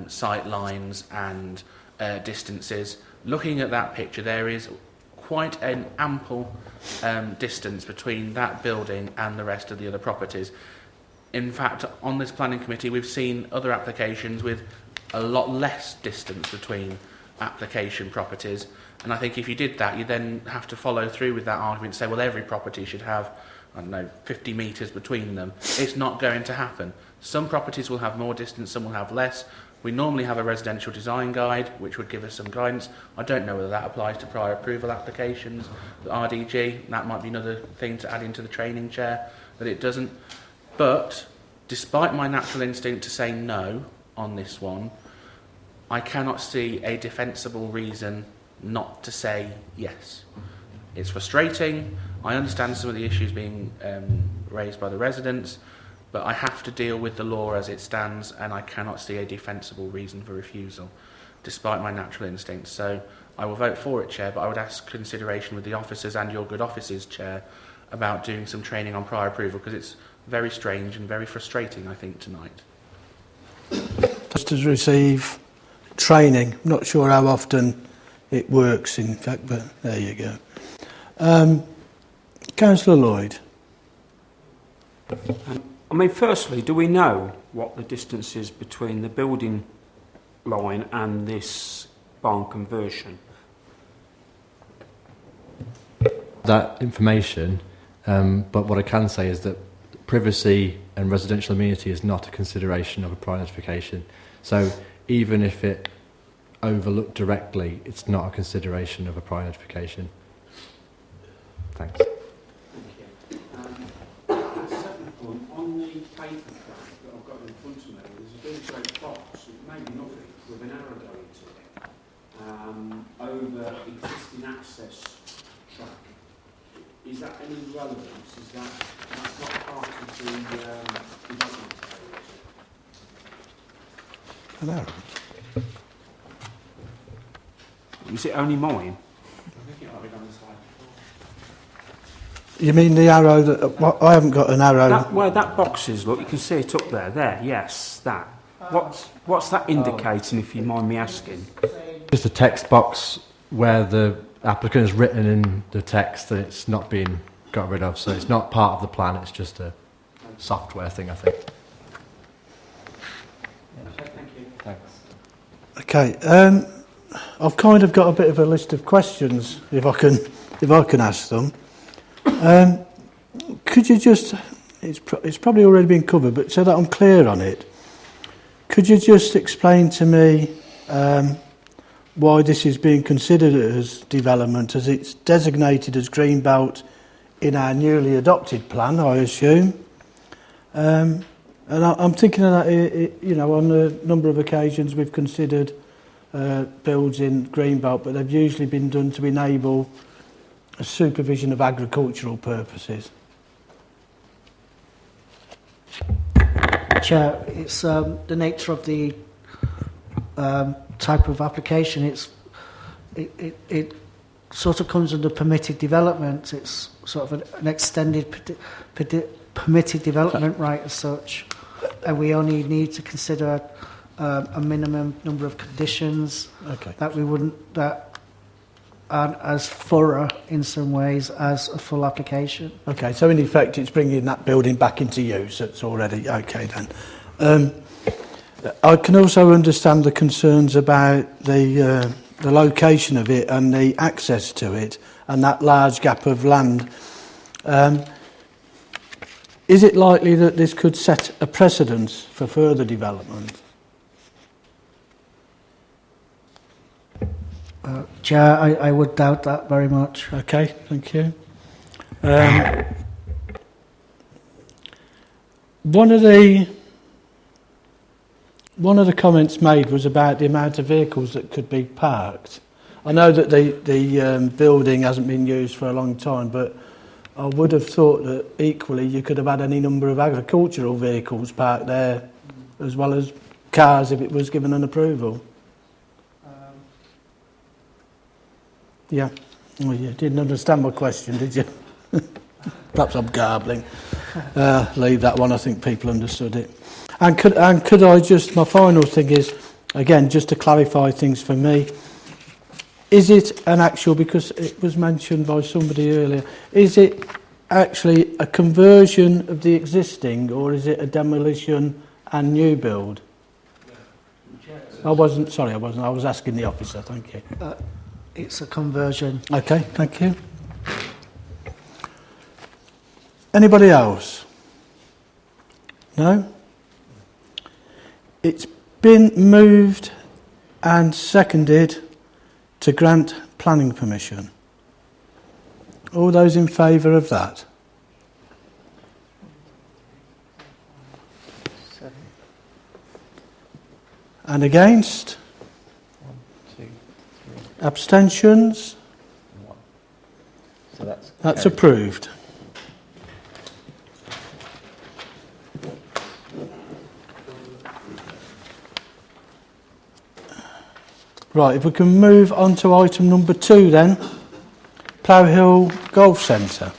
sight lines and distances. Looking at that picture, there is quite an ample distance between that building and the rest of the other properties. In fact, on this planning committee, we've seen other applications with a lot less distance between application properties. And I think if you did that, you then have to follow through with that argument and say, well, every property should have, 50 metres between them. It's not going to happen. Some properties will have more distance, some will have less. We normally have a residential design guide, which would give us some guidance. I don't know whether that applies to prior approval applications, the RDG. That might be another thing to add into the training chair, that it doesn't. But despite my natural instinct to say no on this one, I cannot see a defensible reason not to say yes. It's frustrating. I understand some of the issues being raised by the residents, but I have to deal with the law as it stands, and I cannot see a defensible reason for refusal, despite my natural instincts. So I will vote for it, Chair, but I would ask consideration with the officers and your good offices, Chair, about doing some training on prior approval, because it's very strange and very frustrating, I think, tonight. Just to receive training, not sure how often it works, in fact, but there you go. Councillor Lloyd. I mean, firstly, do we know what the distance is between the building line and this barn conversion? That information, but what I can say is that privacy and residential amenity is not a consideration of a prior notification. So even if it overlooked directly, it's not a consideration of a prior notification. Thanks. Thank you. And second point, on the paper track that I've got in front of me, there's a big great box, maybe nothing, with an arrow going to it, over existing access track. Is that any relevance? That's not part of the development area, is it? Is it only mine? I think it might be on the slide. You mean the arrow that... I haven't got an arrow. Where that box is, look, you can see it up there. There, yes, that. What's that indicating, if you mind me asking? Just a text box where the applicant has written in the text that it's not been got rid of, so it's not part of the plan, it's just a software thing, I think. Okay, thank you. Thanks. Okay, I've kind of got a bit of a list of questions, if I can ask them. Could you just, it's probably already been covered, but so that I'm clear on it, could you just explain to me why this is being considered as development, as it's designated as Greenbelt in our newly adopted plan, I assume? And I'm thinking of that, you know, on a number of occasions we've considered builds in Greenbelt, but they've usually been done to enable a supervision of agricultural purposes. Chair, it's the nature of the type of application. It sort of comes under permitted development. It's sort of an extended permitted development right as such, and we only need to consider a minimum number of conditions that aren't as thorough in some ways as a full application. Okay, so in effect it's bringing that building back into use. It's already okay then. I can also understand the concerns about the location of it and the access to it and that large gap of land. Is it likely that this could set a precedence for further development? Chair, I would doubt that very much. Okay, thank you. One of the comments made was about the amount of vehicles that could be parked. I know that the building hasn't been used for a long time, but I would have thought that equally you could have had any number of agricultural vehicles parked there, as well as cars if it was given an approval. Yeah. Well, you didn't understand my question, did you? Perhaps I'm garbling. Leave that one. I think people understood it. And could I just, my final thing is, again, just to clarify things for me, is it an actual, because it was mentioned by somebody earlier, is it actually a conversion of the existing, or is it a demolition and new build? I wasn't, I was asking the officer, thank you. It's a conversion. Okay, thank you. Anybody else? No? It's been moved and seconded to grant planning permission. All those in favour of that? And against? Abstentions? So that's approved. Right, if we can move on to item number 2 then, Plough Hill Golf Centre.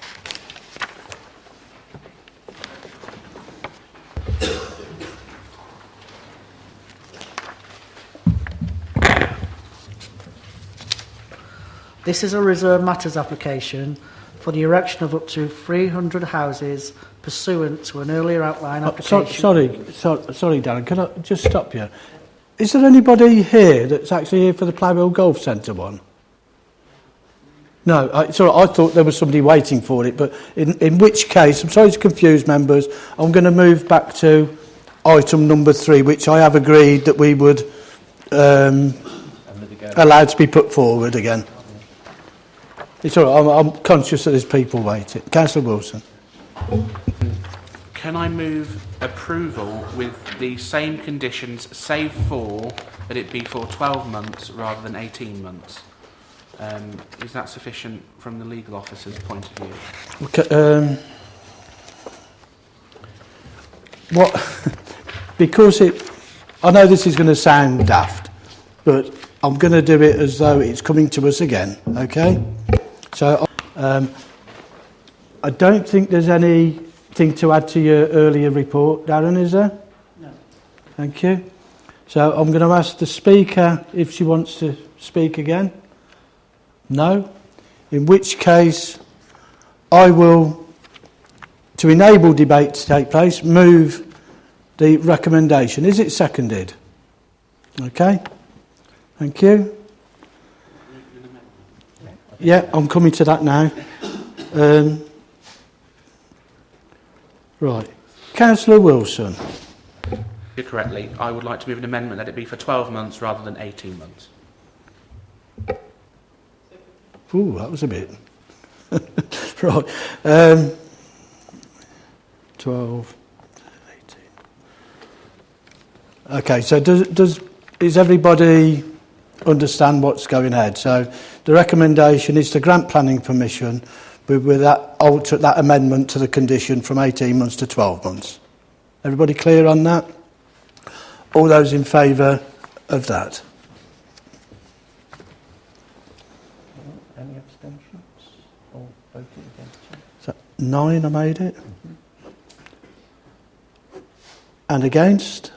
This is a reserved matters application for the erection of up to 300 houses pursuant to an earlier outline application. Sorry, Darren, can I just stop you? Is there anybody here that's actually here for the Plough Golf Centre one? No, I thought there was somebody waiting for it, but in which case, I'm sorry to confuse members, I'm going to move back to item number 3, which I have agreed that we would allow to be put forward again. It's all right, I'm conscious that there's people waiting. Councillor Wilson. Can I move approval with the same conditions, save for that it be for 12 months rather than 18 months? Is that sufficient from the legal officer's point of view? Okay, because I know this is going to sound daft, but I'm going to do it as though it's coming to us again, okay? So, I don't think there's anything to add to your earlier report, Darren, is there? No. Thank you. So I'm going to ask the speaker if she wants to speak again. No? In which case, I will, to enable debate to take place, move the recommendation. Is it seconded? Okay. Thank you. Yeah, I'm coming to that now. Right. Councillor Wilson. Correctly, I would like to move an amendment that it be for 12 months rather than 18 months. Ooh, that was a bit. Right. 12, 18. Okay, so does everybody understand what's going ahead? So the recommendation is to grant planning permission with that alter that amendment to the condition from 18 months to 12 months. Everybody clear on that? All those in favour of that? Any abstentions or voting against it? So 9, I made it. And against?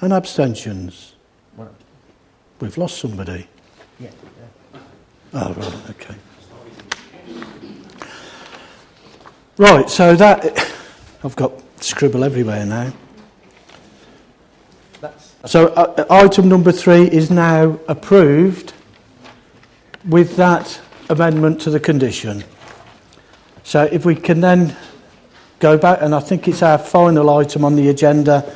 And abstentions? Well, We've lost somebody. yeah. Oh, right, okay. Right, so that... I've got scribble everywhere now. So item number 3 is now approved with that amendment to the condition. So if we can then go back, and I think it's our final item on the agenda,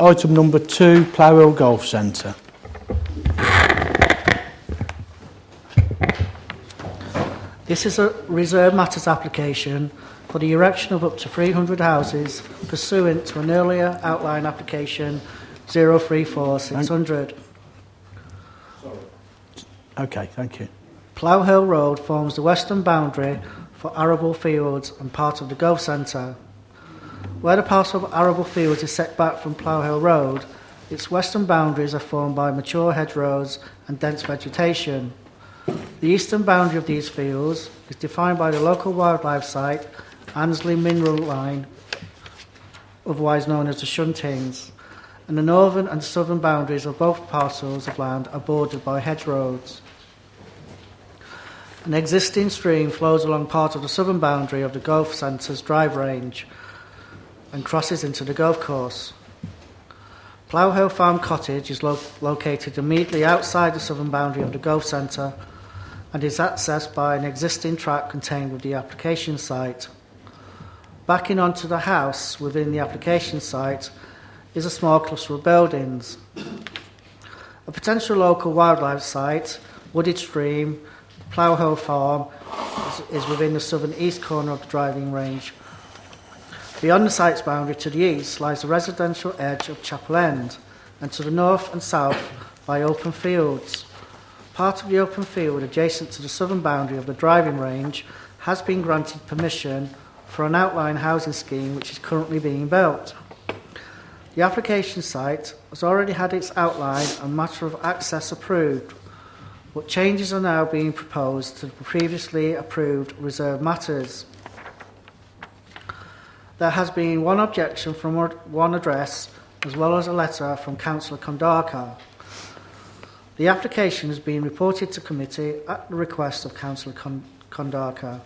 item number 2, Plough Golf Centre. This is a reserved matters application for the erection of up to 300 houses pursuant to an earlier outline application 034600. Okay, thank you. Plough Hill Road forms the western boundary for arable fields and part of the golf centre. Where the parcel of arable fields is set back from Plough Hill Road, its western boundaries are formed by mature hedgerows and dense vegetation. The eastern boundary of these fields is defined by the local wildlife site, Annesley Mineral Line, otherwise known as the Shuntings, and the northern and southern boundaries of both parcels of land are bordered by hedgerows. An existing stream flows along part of the southern boundary of the golf centre's drive range and crosses into the golf course. Plough Hill Farm Cottage is located immediately outside the southern boundary of the golf centre and is accessed by an existing track contained with the application site. Backing onto the house within the application site is a small cluster of buildings. A potential local wildlife site, Wooded Stream, Plough Hill Farm, is within the southern east corner of the driving range. Beyond the site's boundary to the east lies the residential edge of Chapel End, and to the north and south lie open fields. Part of the open field adjacent to the southern boundary of the driving range has been granted permission for an outline housing scheme which is currently being built. The application site has already had its outline and matter of access approved, but changes are now being proposed to the previously approved reserved matters. There has been one objection from one address, as well as a letter from Councillor Kondarka. The application has been reported to committee at the request of Councillor Kondaka.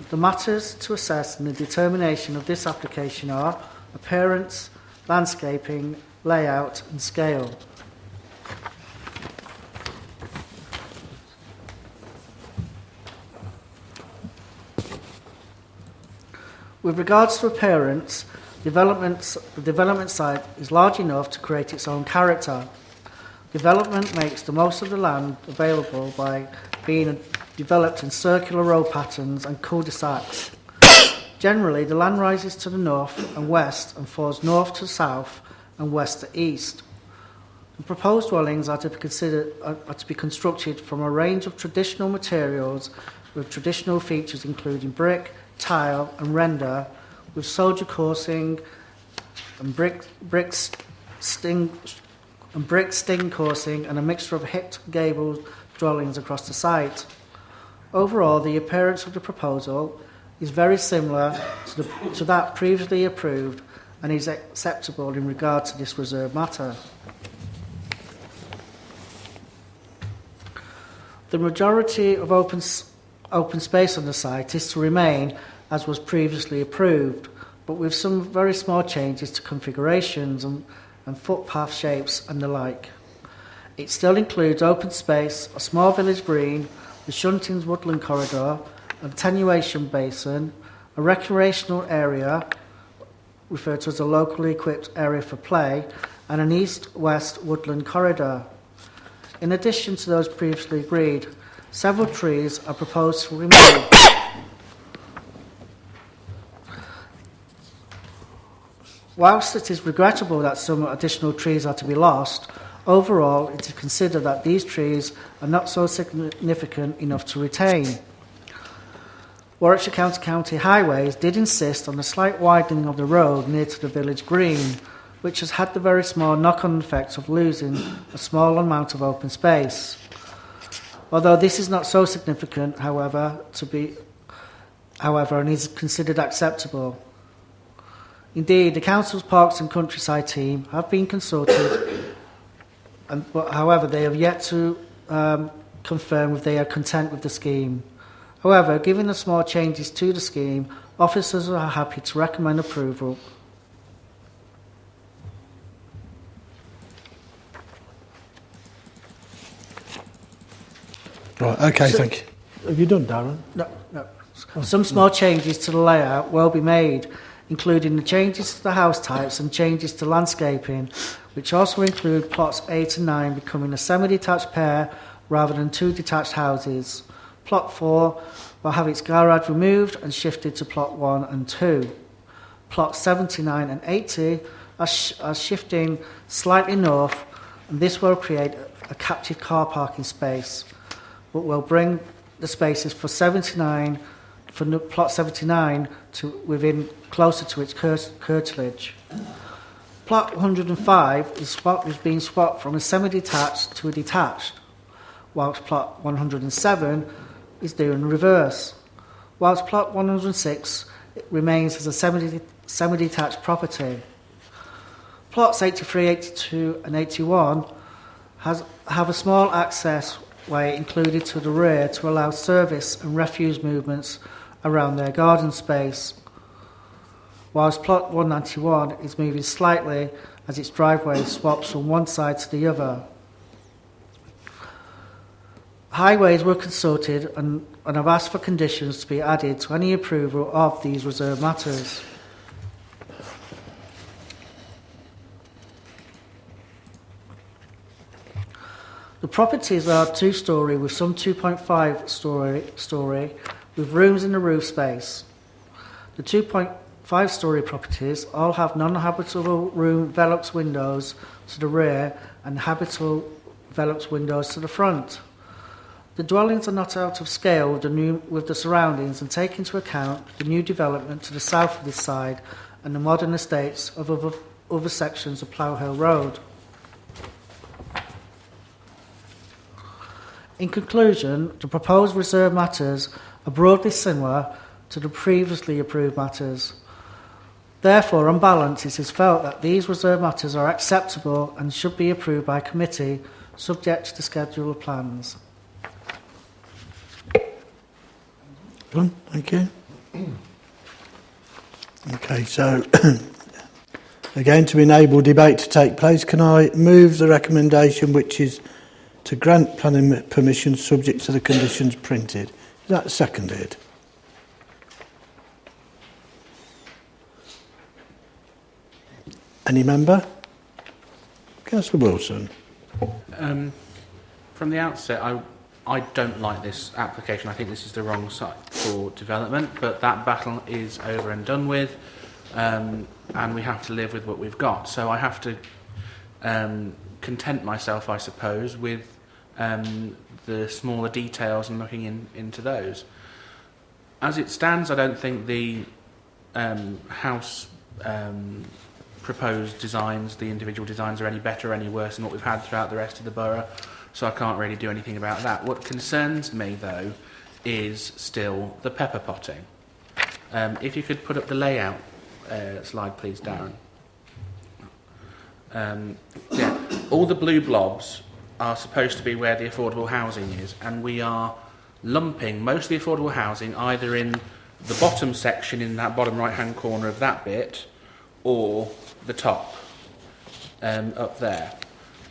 The matters to assess in the determination of this application are appearance, landscaping, layout and scale. With regards to appearance, the development site is large enough to create its own character. Development makes the most of the land available by being developed in circular row patterns and cul-de-sacs. Generally, the land rises to the north and west and falls north to south and west to east. The proposed dwellings are to be constructed from a range of traditional materials with traditional features including brick, tile and render, with soldier coursing and brick sting coursing and a mixture of hipped gabled dwellings across the site. Overall, the appearance of the proposal is very similar to that previously approved and is acceptable in regard to this reserved matter. The majority of open space on the site is to remain as was previously approved, but with some very small changes to configurations and footpath shapes and the like. It still includes open space, a small village green, the Shuntings woodland corridor, an attenuation basin, a recreational area, referred to as a locally equipped area for play, and an east-west woodland corridor. In addition to those previously agreed, several trees are proposed to be removed. Whilst it is regrettable that some additional trees are to be lost, overall it is considered that these trees are not so significant enough to retain. Warwickshire County Highways did insist on a slight widening of the road near to the village green, which has had the very small knock-on effect of losing a small amount of open space. Although this is not so significant, however, and is considered acceptable. Indeed, the Council's Parks and Countryside team have been consulted, but however, they have yet to confirm if they are content with the scheme. However, given the small changes to the scheme, officers are happy to recommend approval. Right, okay, thank you. Have you done, Darren? No. Some small changes to the layout will be made, including the changes to the house types and changes to landscaping, which also include plots 8 and 9 becoming a semi-detached pair rather than two detached houses. Plot 4 will have its garage removed and shifted to plot 1 and 2. Plots 79 and 80 are shifting slightly north, and this will create a captive car parking space, but will bring the spaces for plot 79 to within closer to its curtilage. Plot 105 is being swapped from a semi-detached to a detached, whilst plot 107 is doing reverse, whilst plot 106 remains as a semi-detached property. Plots 83, 82 and 81 have a small access way included to the rear to allow service and refuse movements around their garden space, whilst plot 191 is moving slightly as its driveway swaps from one side to the other. Highways were consulted and have asked for conditions to be added to any approval of these reserved matters. The properties are 2-storey with some 2.5 storey with rooms in the roof space. The 2.5-storey properties all have non-habitable room Velux windows to the rear and habitable Velux windows to the front. The dwellings are not out of scale with the surroundings and take into account the new development to the south of this side and the modern estates of other sections of Plough Hill Road. In conclusion, the proposed reserved matters are broadly similar to the previously approved matters. Therefore, on balance, it is felt that these reserve matters are acceptable and should be approved by committee, subject to the schedule of plans. Done, thank you. Okay, so again, to enable debate to take place, can I move the recommendation which is to grant planning permission subject to the conditions printed? Is that seconded? Any member? Councillor Wilson. From the outset, I don't like this application. I think this is the wrong site for development, but that battle is over and done with, and we have to live with what we've got. So I have to content myself, I suppose, with the smaller details and looking into those. As it stands, I don't think the house proposed designs, the individual designs, are any better or any worse than what we've had throughout the rest of the borough, so I can't really do anything about that. What concerns me, though, is still the pepper potting. If you could put up the layout slide, please, Darren. Yeah, all the blue blobs are supposed to be where the affordable housing is, and we are lumping most of the affordable housing either in the bottom section in that bottom right-hand corner of that bit, or the top up there,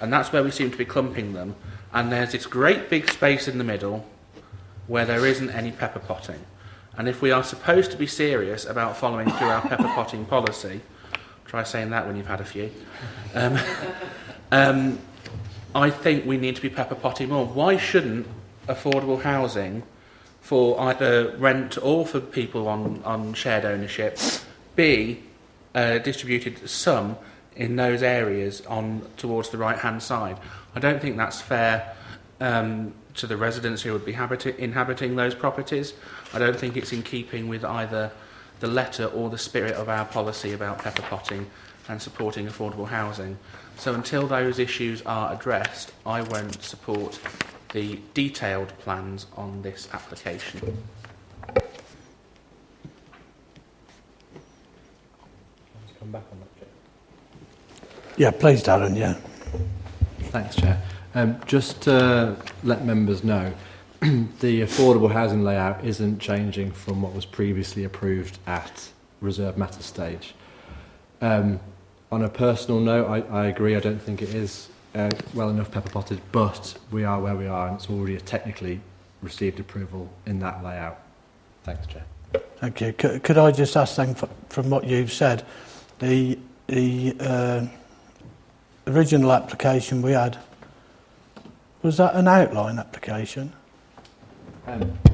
and that's where we seem to be clumping them. And there's this great big space in the middle where there isn't any pepper potting. And if we are supposed to be serious about following through our pepper potting policy, try saying that when you've had a few, I think we need to be pepper potting more. Why shouldn't affordable housing for either rent or for people on shared ownership be distributed some in those areas on towards the right-hand side? I don't think that's fair to the residents who would be inhabiting those properties. I don't think it's in keeping with either the letter or the spirit of our policy about pepper potting and supporting affordable housing. So until those issues are addressed, I won't support the detailed plans on this application. Come back on that, Chair. Yeah, please, Darren, yeah. Thanks, Chair. Just to let members know, the affordable housing layout isn't changing from what was previously approved at reserve matter stage. On a personal note, I agree, I don't think it is well enough pepper potted, but we are where we are and it's already technically received approval in that layout. Thanks, Chair. Thank you. Could I just ask then, from what you've said, the original application we had, was that an outline application?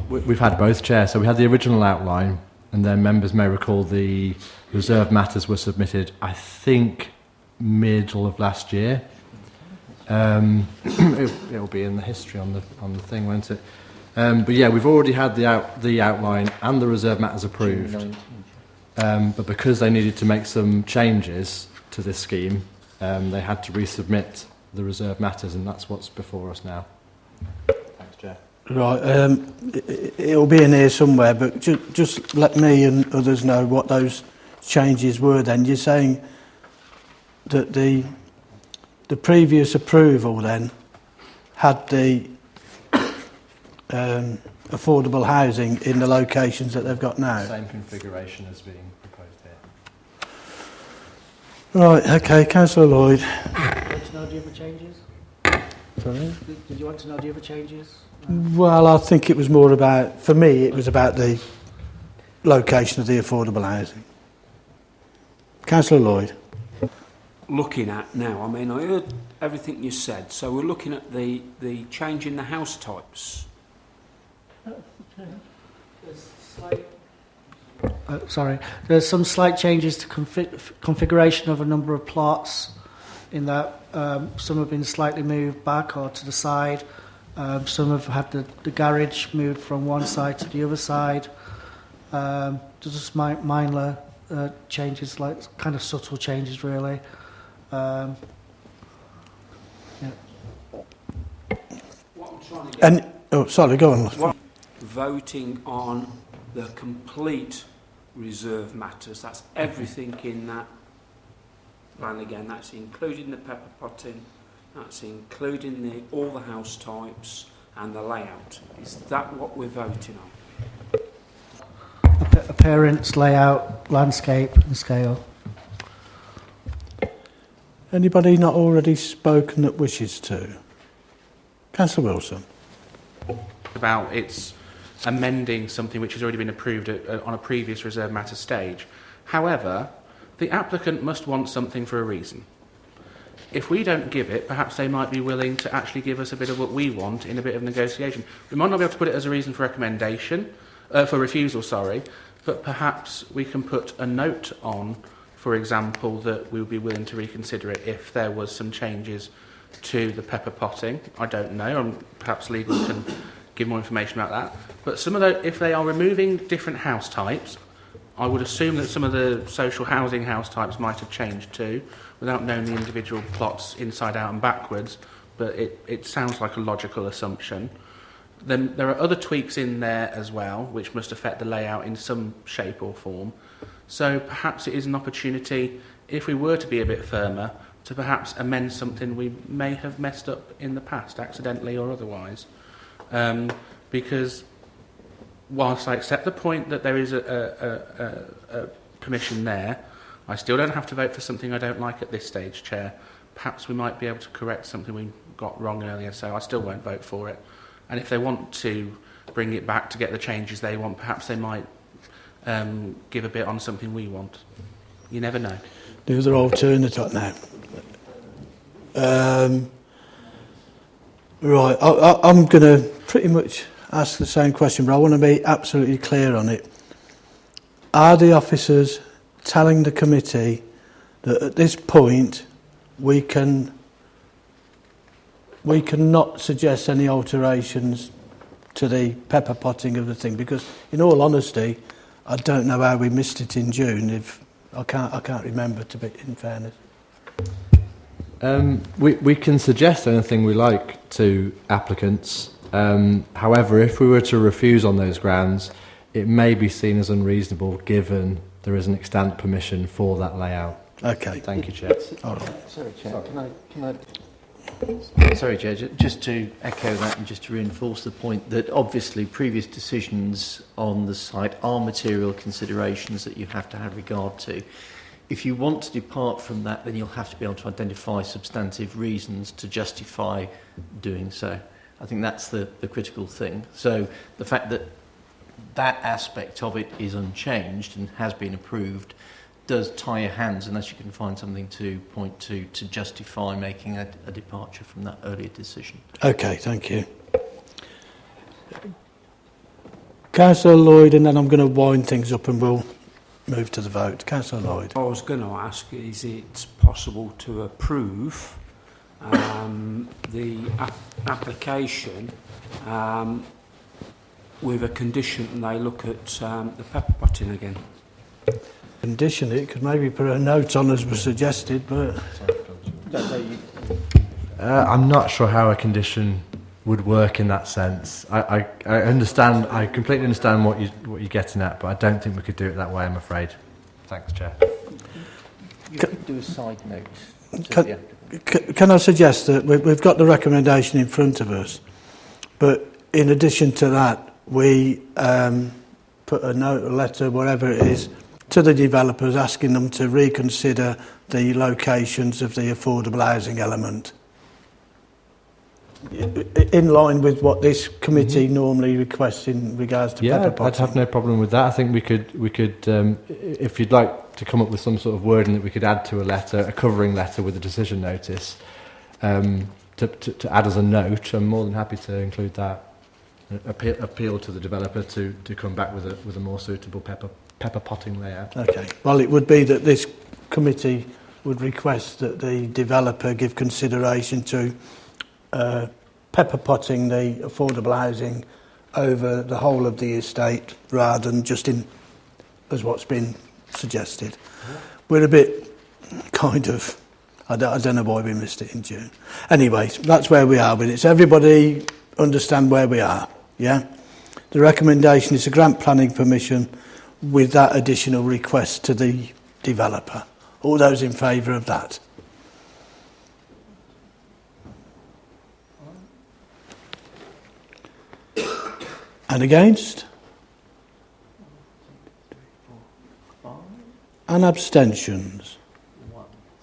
We've had both, Chair. So we had the original outline, and then members may recall the reserve matters were submitted, I think, middle of last year. It'll be in the history on the thing, won't it? But yeah, we've already had the outline and the reserve matters approved. But because they needed to make some changes to this scheme, they had to resubmit the reserve matters, and that's what's before us now. Thanks, Chair. Right, it'll be in here somewhere, but just let me and others know what those changes were then. You're saying that the previous approval then had the affordable housing in the locations that they've got now? Same configuration as being proposed here. Right, okay, Councillor Lloyd. Do you want to know the other changes? Sorry? Did you want to know the other changes? Well, I think it was more about, for me, it was about the location of the affordable housing. Councillor Lloyd. Looking at now, I mean, I heard everything you said, so we're looking at the change in the house types. There's some slight changes to configuration of a number of plots in that some have been slightly moved back or to the side. Some have had the garage moved from one side to the other side. There's just minor changes, like kind of subtle changes, really. Yeah. What I'm trying to get And, oh, sorry, go on. Voting on the complete reserve matters. That's everything in that plan again. That's including the pepper potting, that's including all the house types and the layout. Is that what we're voting on? Appearance, layout, landscape and scale. Anybody not already spoken that wishes to? Councillor Wilson. About its amending something which has already been approved on a previous reserve matter stage. However, the applicant must want something for a reason. If we don't give it, perhaps they might be willing to actually give us a bit of what we want in a bit of negotiation. We might not be able to put it as a reason for recommendation, for refusal, sorry, but perhaps we can put a note on, for example, that we would be willing to reconsider it if there was some changes to the pepper potting. I don't know, and perhaps legal can give more information about that. But some of those, if they are removing different house types, I would assume that some of the social housing house types might have changed too, without knowing the individual plots inside out and backwards, but it sounds like a logical assumption. Then there are other tweaks in there as well, which must affect the layout in some shape or form. So perhaps it is an opportunity, if we were to be a bit firmer, to perhaps amend something we may have messed up in the past, accidentally or otherwise. Because whilst I accept the point that there is a permission there, I still don't have to vote for something I don't like at this stage, Chair. Perhaps we might be able to correct something we got wrong earlier, so I still won't vote for it. And if they want to bring it back to get the changes they want, perhaps they might give a bit on something we want. You never know. The other alternative now. Right, I'm going to pretty much ask the same question, but I want to be absolutely clear on it. Are the officers telling the committee that at this point we cannot suggest any alterations to the pepper potting of the thing? Because in all honesty, I don't know how we missed it in June. If I can't remember, to be in fairness. We can suggest anything we like to applicants. However, if we were to refuse on those grounds, it may be seen as unreasonable given there is an extant permission for that layout. Okay. Thank you, Chair. All right. Sorry, Chair. Sorry, Chair. Just to echo that and just to reinforce the point that obviously previous decisions on the site are material considerations that you have to have regard to. If you want to depart from that, then you'll have to be able to identify substantive reasons to justify doing so. I think that's the critical thing. So the fact that that aspect of it is unchanged and has been approved does tie your hands unless you can find something to point to justify making a departure from that earlier decision. Okay, thank you. Councillor Lloyd, and then I'm going to wind things up and we'll move to the vote. Councillor Lloyd. I was going to ask, is it possible to approve the application with a condition and they look at the pepper potting again? Condition it, could maybe put a note on as was suggested, but I'm not sure how a condition would work in that sense. I understand. I completely understand what you're getting at, but I don't think we could do it that way, I'm afraid. Thanks, Chair. You could do a side note. Can I suggest that we've got the recommendation in front of us, but in addition to that, we put a note, a letter, whatever it is, to the developers asking them to reconsider the locations of the affordable housing element, in line with what this committee normally requests in regards to pepper potting. I'd have no problem with that. I think we could if you'd like to come up with some sort of wording that we could add to a letter, a covering letter with a decision notice, to add as a note, I'm more than happy to include that. Appeal to the developer to come back with a more suitable pepper potting layout. Okay. Well, it would be that this committee would request that the developer give consideration to pepper potting the affordable housing over the whole of the estate rather than just in as what's been suggested. We're a bit kind of, I don't know why we missed it in June. Anyway, that's where we are with it. So everybody understand where we are, yeah? The recommendation is to grant planning permission with that additional request to the developer. All those in favour of that? And against? And abstentions?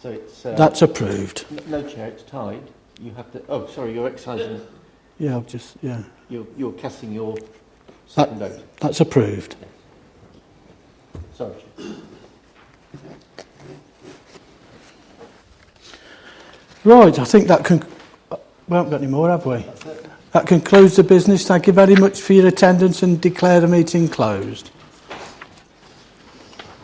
So it's... That's approved. No, Chair, it's tied. You have to... Oh, sorry, you're exercising... Yeah, I've just, yeah. You're casting your second vote. That's approved. Sorry, Chair. Right, I think that we haven't got any more, have we? That's it. That concludes the business. Thank you very much for your attendance and declare the meeting closed.